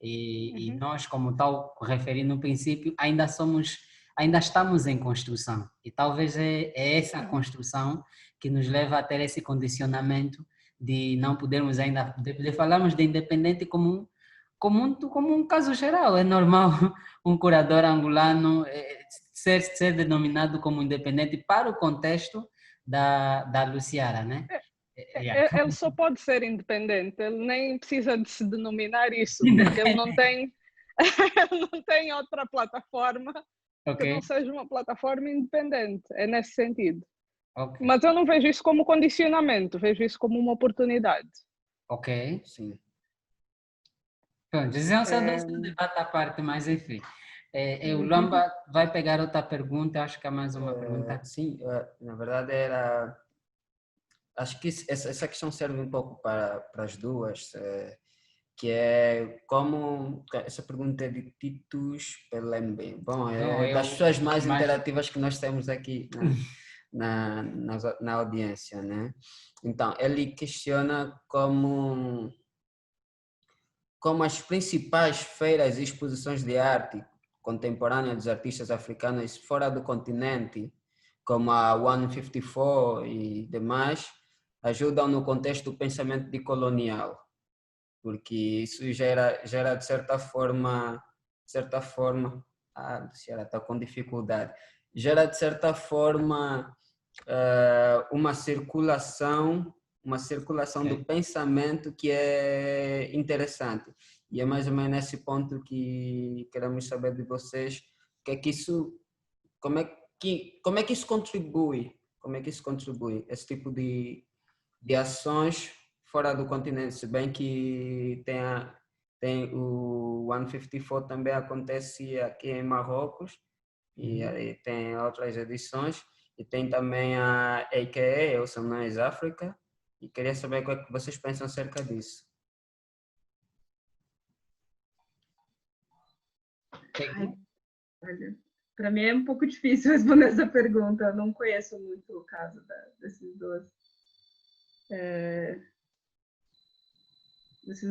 Speaker 3: E nós, como tal, referi no princípio, ainda estamos em construção, e talvez é essa construção que nos leva a ter esse condicionamento de não podermos ainda, de falarmos de independente como um caso geral. É normal um curador angolano ser denominado como independente para o contexto da Luciara, né?
Speaker 4: Ele só pode ser independente, ele nem precisa de se denominar isso, porque ele não tem, ele não tem outra plataforma que não seja uma plataforma independente, é nesse sentido.
Speaker 3: Okay.
Speaker 4: Mas eu não vejo isso como condicionamento, vejo isso como uma oportunidade.
Speaker 3: Ok, sim. Pronto, esse é um debate à parte, mas enfim. O Luamba vai pegar outra pergunta, acho que é mais uma pergunta.
Speaker 1: Sim, na verdade acho que essa questão serve um pouco para as duas, que é como, essa pergunta é de Titus Pelembe. Bom, é das pessoas mais interativas que nós temos aqui na audiência, né? Então, ele questiona como as principais feiras e exposições de arte contemporânea dos artistas africanos fora do continente, como a 154 e demais, ajudam no contexto do pensamento decolonial, porque isso gera de certa forma, Luciana está com dificuldade, gera de certa forma uma circulação do pensamento que é interessante. E é mais ou menos nesse ponto que queremos saber de vocês, como é que isso contribui, esse tipo de ações fora do continente, se bem que tem o 154 também acontece aqui em Marrocos, e aí tem outras edições, e tem também a AKA, Awesome Noise Africa, e queria saber o que vocês pensam acerca disso.
Speaker 2: Olha, para mim é um pouco difícil responder essa pergunta, eu não conheço muito o caso desses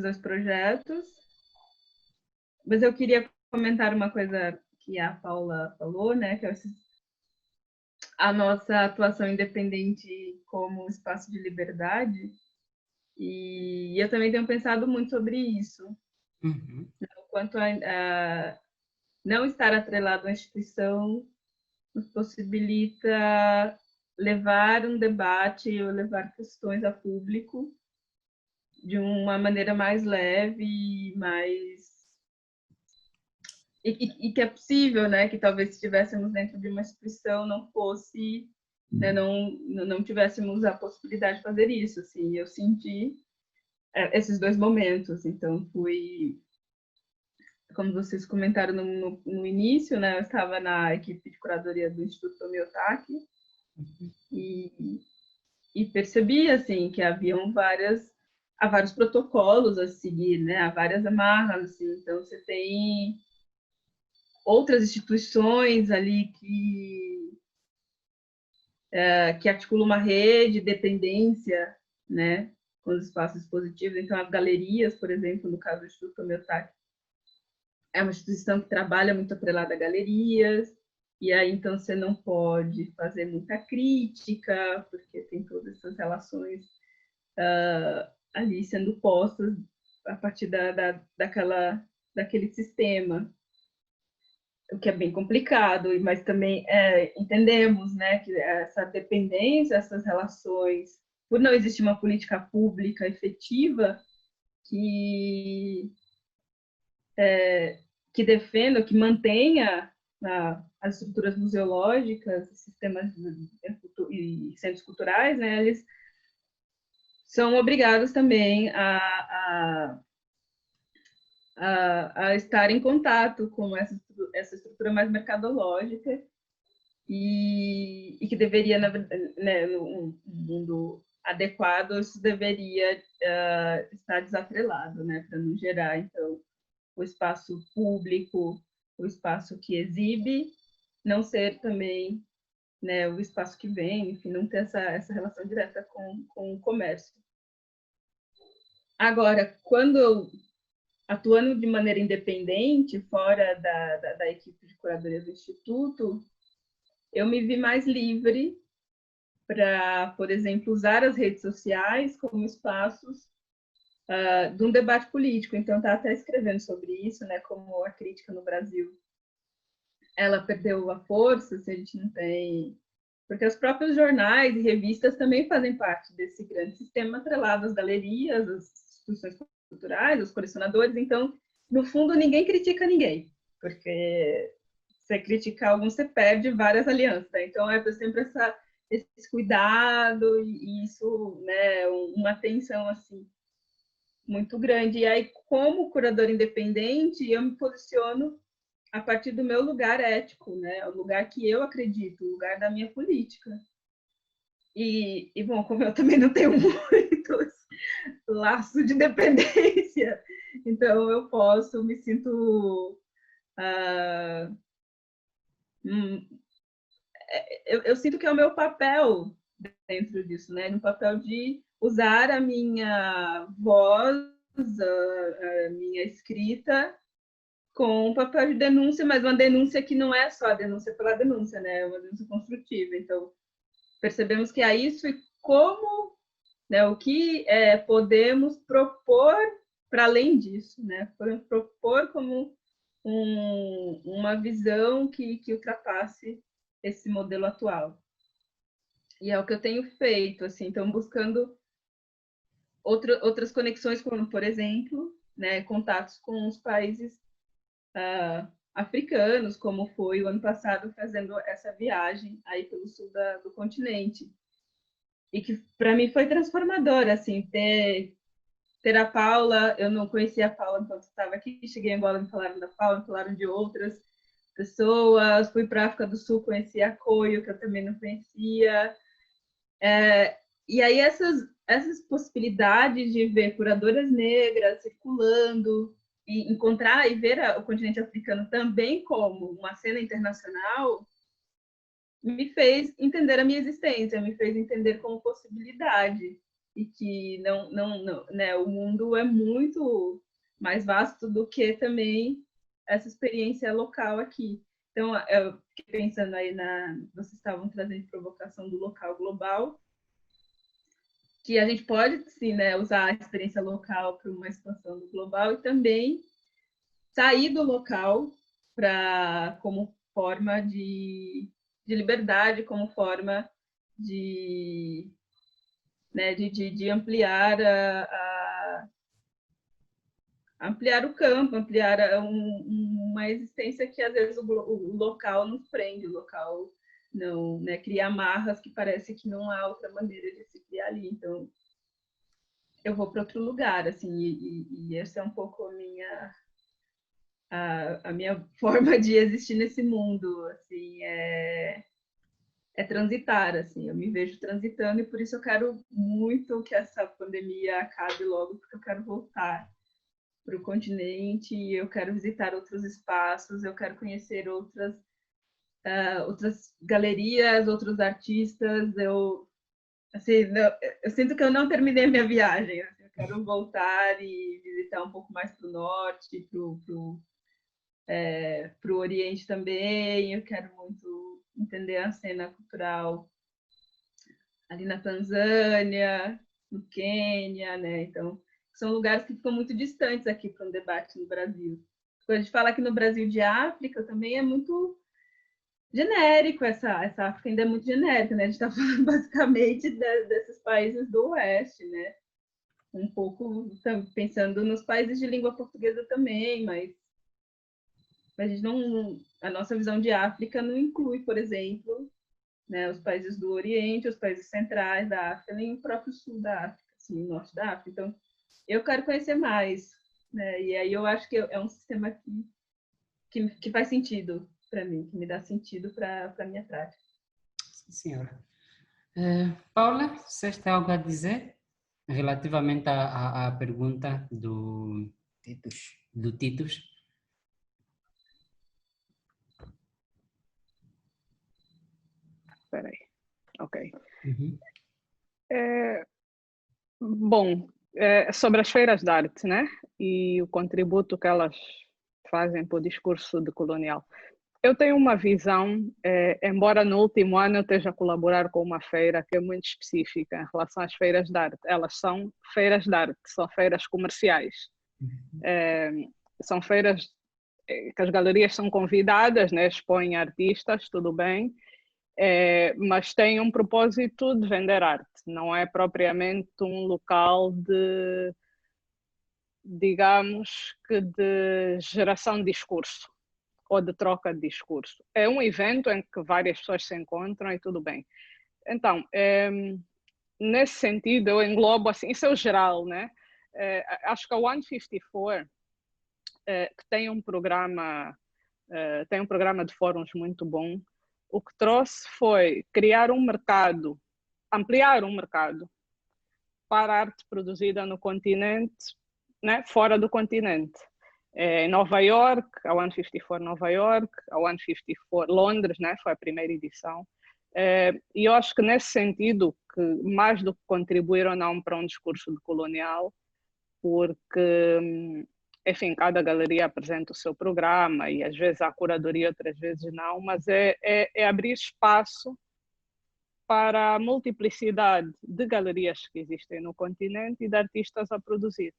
Speaker 2: dois projetos, mas eu queria comentar uma coisa que a Paula falou, né, que é a nossa atuação independente como espaço de liberdade, e eu também tenho pensado muito sobre isso, quanto a não estar atrelado à instituição nos possibilita levar um debate ou levar questões a público de uma maneira mais leve, e que é possível, né? Que talvez se estivéssemos dentro de uma instituição não fosse, né, não tivéssemos a possibilidade de fazer isso. Assim, eu senti esses dois momentos. Então, como vocês comentaram no início, né? Eu estava na equipe de curadoria do Instituto Tomi Otaki e percebi assim que haviam vários protocolos a seguir, né? Há várias amarras, assim. Então você tem outras instituições ali que articulam uma rede de dependência, né, com os espaços expositivos. Então as galerias, por exemplo, no caso do Instituto Tomi Otaki, é uma instituição que trabalha muito atrelada a galerias, e aí então você não pode fazer muita crítica, porque tem todas essas relações ali sendo postas a partir daquele sistema, o que é bem complicado, mas também entendemos, né, que essa dependência, essas relações, por não existir uma política pública efetiva que que defenda, que mantenha as estruturas museológicas, sistemas e centros culturais, né, eles são obrigados também a estar em contato com essa estrutura mais mercadológica e que deveria, né, num mundo adequado, isso deveria estar desatrelado, né, para não gerar, então, o espaço público, o espaço que exibe, não ser também, né, o espaço que vem, enfim, não ter essa relação direta com o comércio. Agora, quando eu atuando de maneira independente, fora da equipe de curadoria do Instituto, eu me vi mais livre para, por exemplo, usar as redes sociais como espaços de um debate político. Então, está até escrevendo sobre isso, né, como a crítica no Brasil, ela perdeu a força, se a gente não tem... Porque os próprios jornais e revistas também fazem parte desse grande sistema atrelado às galerias, às instituições culturais, os colecionadores. Então, no fundo, ninguém critica ninguém, porque você criticar alguns, você perde várias alianças. Né? Então, é sempre esse cuidado e isso, né, uma atenção assim muito grande. E aí, como curador independente, eu me posiciono a partir do meu lugar ético, né, o lugar que eu acredito, o lugar da minha política. E bom, como eu também não tenho muitos laço de dependência, então eu me sinto eu sinto que é o meu papel dentro disso, né, no papel de usar a minha voz, a minha escrita com um papel de denúncia, mas uma denúncia que não é só a denúncia pela denúncia, né, é uma denúncia construtiva. Então percebemos que há isso e como, né, o que podemos propor para além disso, né? Podemos propor como uma visão que ultrapasse esse modelo atual. E é o que eu tenho feito, assim, então buscando outras conexões, como, por exemplo, né, contatos com os países africanos, como foi o ano passado fazendo essa viagem aí pelo sul do continente. E que para mim foi transformador, assim, ter a Paula. Eu não conhecia a Paula enquanto estava aqui, cheguei em Angola, me falaram da Paula, me falaram de outras pessoas, fui para a África do Sul, conheci a Coio, que eu também não conhecia. E aí essas possibilidades de ver curadoras negras circulando, e encontrar e ver o continente africano também como uma cena internacional, me fez entender a minha existência, me fez entender como possibilidade e que não, né, o mundo é muito mais vasto do que também essa experiência local aqui. Então, eu fiquei pensando aí vocês estavam trazendo provocação do local global, que a gente pode, sim, né, usar a experiência local para uma expansão do global e também sair do local como forma de liberdade, como forma de, né, de ampliar ampliar o campo, ampliar uma existência que às vezes o local nos prende, o local não, né, cria amarras que parece que não há outra maneira de se criar ali. Então, eu vou para outro lugar, assim, e essa é um pouco a minha forma de existir nesse mundo, assim, é transitar, assim, eu me vejo transitando e por isso eu quero muito que essa pandemia acabe logo, porque eu quero voltar para o continente, eu quero visitar outros espaços, eu quero conhecer outras galerias, outros artistas, eu sinto que eu não terminei a minha viagem, assim, eu quero voltar e visitar um pouco mais para o norte, para o Oriente também, eu quero muito entender a cena cultural ali na Tanzânia, no Quênia, né? Então, são lugares que ficam muito distantes aqui para um debate no Brasil. Quando a gente fala aqui no Brasil de África, também é muito genérico, essa África ainda é muito genérica, né? A gente está falando basicamente desses países do Oeste, né? Um pouco pensando nos países de língua portuguesa também, mas mas a gente a nossa visão de África não inclui, por exemplo, né, os países do Oriente, os países centrais da África, nem o próprio sul da África, assim, o norte da África. Então, eu quero conhecer mais, né? E aí eu acho que é um sistema que faz sentido para mim, que me dá sentido para a minha prática.
Speaker 3: Sim, senhora. Paula, você tem algo a dizer relativamente à pergunta do Titus?
Speaker 4: Espera aí. Ok.
Speaker 3: Uhum.
Speaker 4: Bom, sobre as feiras de arte, né? E o contributo que elas fazem para o discurso decolonial. Eu tenho uma visão, embora no último ano eu esteja a colaborar com uma feira que é muito específica em relação às feiras de arte. Elas são feiras de arte, são feiras comerciais. São feiras que as galerias são convidadas, né? Expõem artistas, tudo bem, mas tem um propósito de vender arte. Não é propriamente um local de, digamos, que de geração de discurso ou de troca de discurso. É um evento em que várias pessoas se encontram e tudo bem. Então, nesse sentido, eu englobo assim, isso é o geral, né? Acho que a 154, que tem um programa de fóruns muito bom, o que trouxe foi criar um mercado, ampliar um mercado para a arte produzida no continente, né? Fora do continente. Em Nova York, a 154 Nova York, a 154 Londres, né? Foi a primeira edição. E eu acho que nesse sentido, que mais do que contribuir ou não para um discurso decolonial, porque, enfim, cada galeria apresenta o seu programa e às vezes há curadoria, outras vezes não, mas é abrir espaço para a multiplicidade de galerias que existem no continente e de artistas a produzir.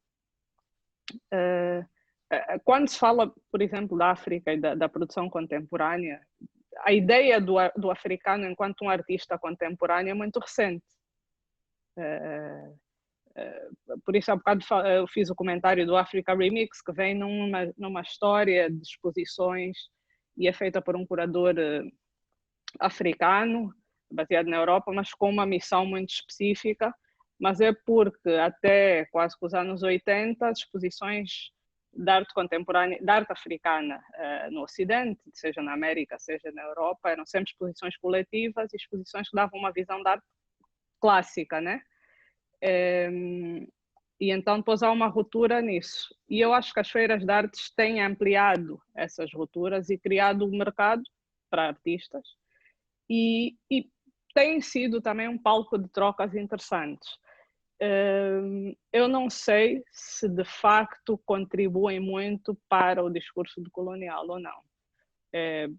Speaker 4: Quando se fala, por exemplo, da África e da produção contemporânea, a ideia do africano enquanto um artista contemporâneo é muito recente. Por isso, há bocado eu fiz o comentário do Africa Remix, que vem numa história de exposições e é feita por um curador africano, baseado na Europa, mas com uma missão muito específica. Mas é porque até quase que os anos 80, as exposições de arte contemporânea, de arte africana no Ocidente, seja na América, seja na Europa, eram sempre exposições coletivas e exposições que davam uma visão da arte clássica, né? E então depois há uma ruptura nisso. E eu acho que as feiras de artes têm ampliado essas rupturas e criado um mercado para artistas e tem sido também um palco de trocas interessantes. Eu não sei se de facto contribuem muito para o discurso decolonial ou não.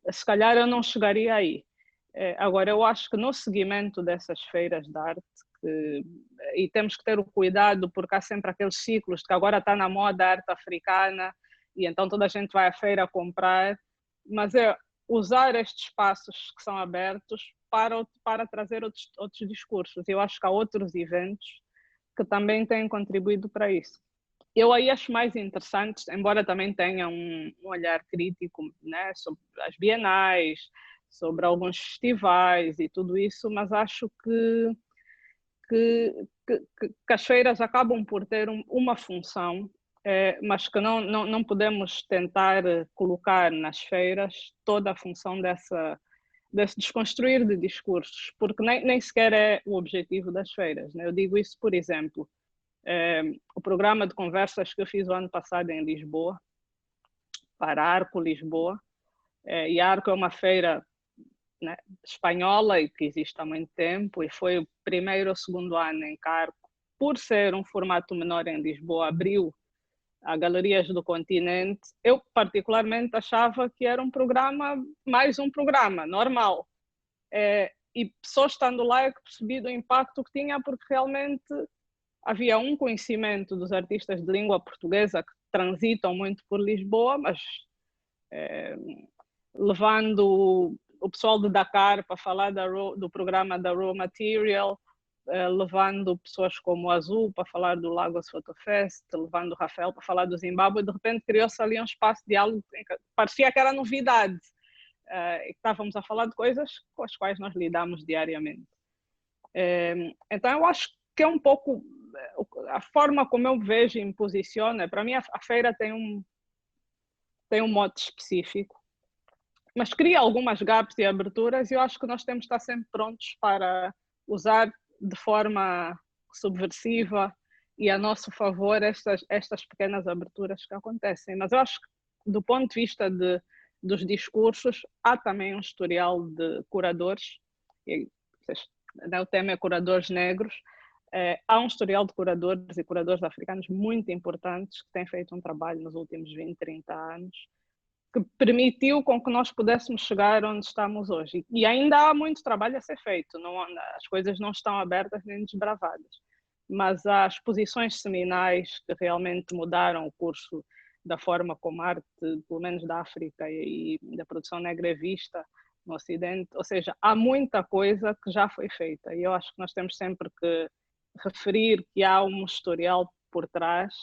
Speaker 4: Se calhar eu não chegaria aí. Agora, eu acho que no seguimento dessas feiras de arte, e temos que ter o cuidado, porque há sempre aqueles ciclos de que agora está na moda a arte africana, e então toda a gente vai à feira comprar, mas é usar estes espaços que são abertos para trazer outros discursos. Eu acho que há outros eventos que também têm contribuído para isso. Eu aí acho mais interessante, embora também tenha um olhar crítico, né, sobre as bienais, sobre alguns festivais e tudo isso, mas acho que as feiras acabam por ter uma função, mas que não podemos tentar colocar nas feiras toda a função desse desconstruir de discursos, porque nem sequer é o objetivo das feiras, né? Eu digo isso, por exemplo, o programa de conversas que eu fiz o ano passado em Lisboa, para a Arco Lisboa, e a Arco é uma feira, né, espanhola e que existe há muito tempo, e foi o primeiro ou segundo ano em que a Arco, por ser um formato menor em Lisboa, abriu a galerias do continente. Eu particularmente achava que era mais um programa normal, e só estando lá é que percebi do impacto que tinha, porque realmente havia um conhecimento dos artistas de língua portuguesa que transitam muito por Lisboa, mas levando o pessoal de Dakar para falar do programa da Raw Material, levando pessoas como o Azul para falar do Lagos Photo Fest, levando o Rafael para falar do Zimbábue, e de repente criou-se ali um espaço de diálogo que parecia que era novidade, e estávamos a falar de coisas com as quais nós lidamos diariamente. Então eu acho que é um pouco a forma como eu vejo e me posiciono. Para mim a feira tem um mote específico, mas cria algumas gaps e aberturas, e eu acho que nós temos de estar sempre prontos para usar de forma subversiva e a nosso favor estas pequenas aberturas que acontecem. Mas eu acho que, do ponto de vista dos discursos, há também um historial de curadores, o tema é curadores negros, há um historial de curadores e curadores africanos muito importantes que têm feito um trabalho nos últimos 20, 30 anos, que permitiu com que nós pudéssemos chegar onde estamos hoje. E ainda há muito trabalho a ser feito, as coisas não estão abertas nem desbravadas, mas há exposições seminais que realmente mudaram o curso da forma como a arte, pelo menos da África e da produção negra é vista no Ocidente, ou seja, há muita coisa que já foi feita, e eu acho que nós temos sempre que referir que há um historial por trás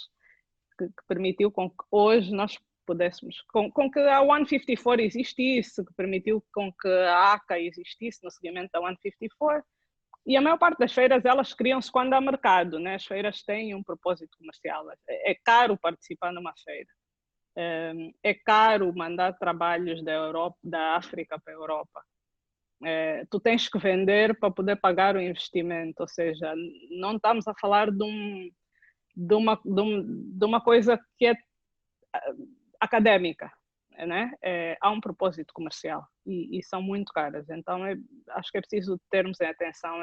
Speaker 4: que permitiu com que hoje nós pudéssemos, com que a 154 existisse, que permitiu com que a ACA existisse no seguimento da 154, e a maior parte das feiras, elas criam-se quando há mercado, né? As feiras têm um propósito comercial, é caro participar numa feira, é caro mandar trabalhos da África para a Europa, tu tens que vender para poder pagar o investimento, ou seja, não estamos a falar de uma coisa que é académica, né? Há um propósito comercial e são muito caras, então acho que é preciso termos em atenção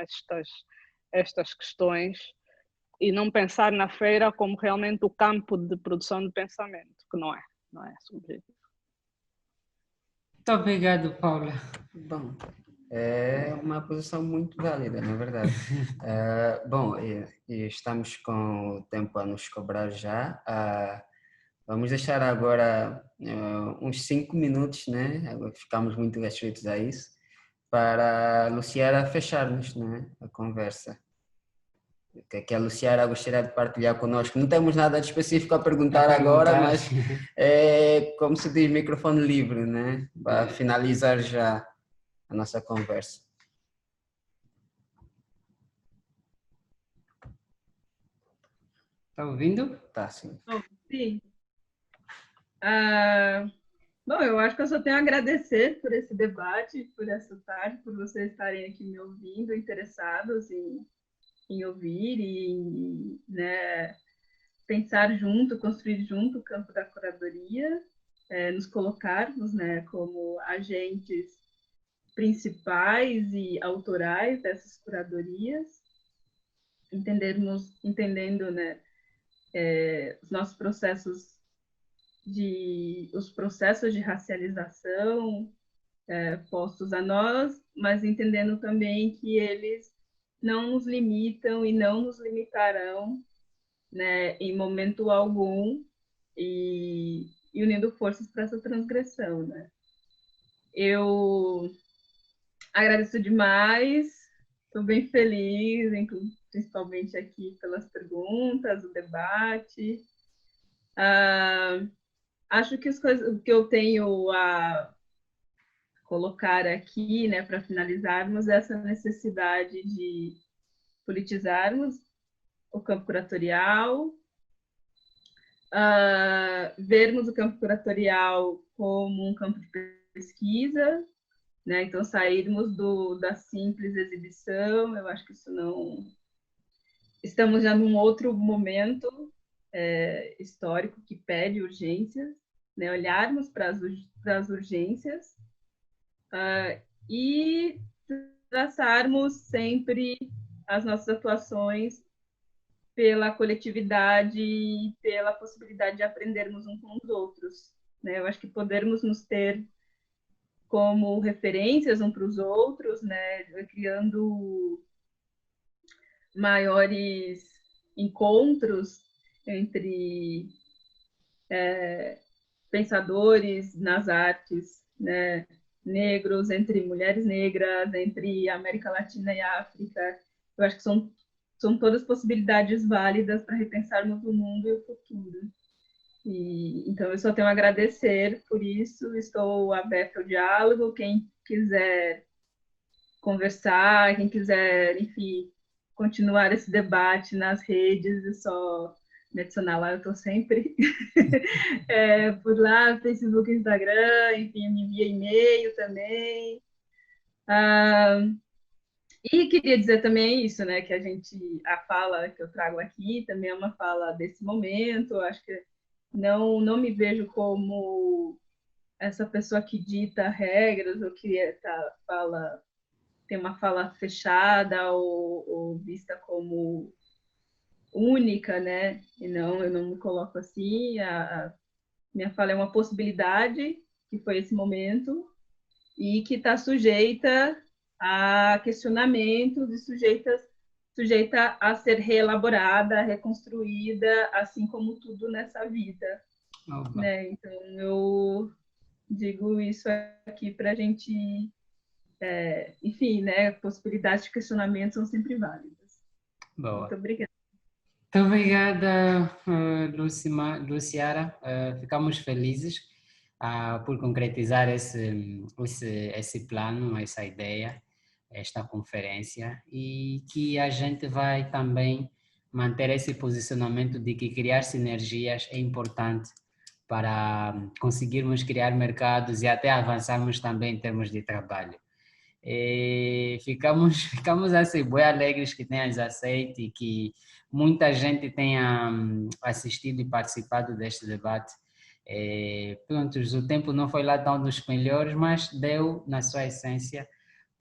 Speaker 4: estas questões e não pensar na feira como realmente o campo de produção de pensamento, que não é esse o objetivo.
Speaker 3: Muito obrigado, Paula.
Speaker 1: Bom, é uma posição muito válida, na verdade. Bom, estamos com o tempo a nos cobrar já. Vamos deixar agora uns 5 minutos, né? Ficamos muito restritos a isso, para a Luciara fecharmos, né, a conversa. O que é que a Luciara gostaria de partilhar conosco? Não temos nada de específico a perguntar agora, mas é como se diz, microfone livre, né? Para finalizar já a nossa conversa.
Speaker 3: Está ouvindo?
Speaker 1: Tá, sim.
Speaker 2: Sim. Bom, eu acho que eu só tenho a agradecer por esse debate, por essa tarde, por vocês estarem aqui me ouvindo, interessados em ouvir e né, pensar junto, construir junto o campo da curadoria, nos colocarmos, né, como agentes principais e autorais dessas curadorias, entendendo, né, os nossos processos de racialização postos a nós, mas entendendo também que eles não nos limitam e não nos limitarão, né, em momento algum, e unindo forças para essa transgressão, né? Eu agradeço demais, estou bem feliz, principalmente aqui pelas perguntas, o debate. Acho que as coisas que eu tenho a colocar aqui, né, para finalizarmos, essa necessidade de politizarmos o campo curatorial, vermos o campo curatorial como um campo de pesquisa, né? Então sairmos da simples exibição. Eu acho que isso não... Estamos já num outro momento histórico que pede urgências, né? Olharmos para as urgências e traçarmos sempre as nossas atuações pela coletividade e pela possibilidade de aprendermos uns com os outros, né? Eu acho que podermos nos ter como referências uns para os outros, né? Criando maiores encontros entre pensadores nas artes, né? Negros, entre mulheres negras, entre América Latina e África, eu acho que são todas possibilidades válidas para repensarmos o mundo e o futuro. Então, eu só tenho a agradecer por isso, estou aberta ao diálogo, quem quiser conversar, quem quiser, enfim, continuar esse debate nas redes, é só me adicionar lá, eu estou sempre por lá, Facebook, Instagram, enfim, me envia e-mail também. E queria dizer também isso, né, que a fala que eu trago aqui também é uma fala desse momento, eu acho que não me vejo como essa pessoa que dita regras ou que tem uma fala fechada ou vista como única, né? E não, eu não me coloco assim. A minha fala é uma possibilidade, que foi esse momento, e que está sujeita a questionamentos e sujeita a ser reelaborada, reconstruída, assim como tudo nessa vida. Né? Então, eu digo isso aqui para a gente, enfim, né? Possibilidades de questionamento são sempre válidas.
Speaker 3: Boa.
Speaker 2: Muito obrigada.
Speaker 3: Muito obrigada, Luciara. Ficamos felizes por concretizar esse plano, essa ideia, esta conferência, e que a gente vai também manter esse posicionamento de que criar sinergias é importante para conseguirmos criar mercados e até avançarmos também em termos de trabalho. E ficamos assim, bem alegres que tenhas aceito e que muita gente tenha assistido e participado deste debate. Pronto, o tempo não foi lá tão dos melhores, mas deu na sua essência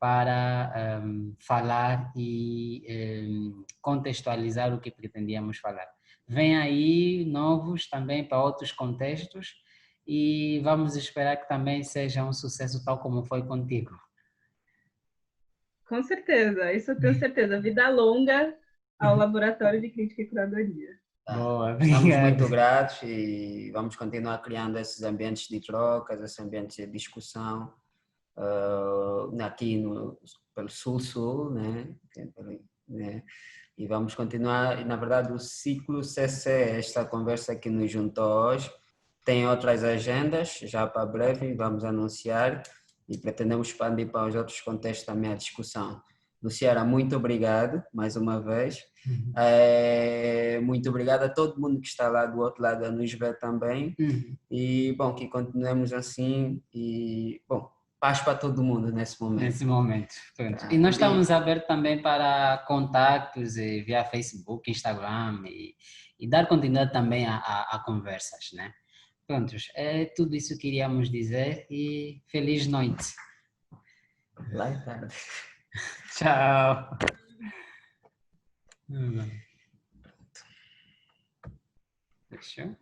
Speaker 3: para falar e contextualizar o que pretendíamos falar. Vem aí novos também para outros contextos e vamos esperar que também seja um sucesso tal como foi contigo.
Speaker 2: Com certeza, isso eu tenho certeza. Vida longa ao Laboratório de Crítica e Curadoria.
Speaker 3: Boa,
Speaker 1: estamos muito gratos e vamos continuar criando esses ambientes de trocas, esses ambientes de discussão aqui pelo Sul-Sul, né? E vamos continuar. E, na verdade, o ciclo CC, esta conversa que nos juntou hoje, tem outras agendas já para breve, vamos anunciar e pretendemos expandir para os outros contextos também a discussão. Luciara, muito obrigado mais uma vez. Muito obrigado a todo mundo que está lá do outro lado a nos ver também. E, bom, que continuemos assim e, bom, paz para todo mundo nesse momento.
Speaker 3: Nesse momento. Pronto. E nós estamos abertos também para contatos via Facebook, Instagram e dar continuidade também a conversas, né? Prontos, é tudo isso que queríamos dizer e feliz noite.
Speaker 1: Lá é tarde.
Speaker 3: Tchau. Fechou?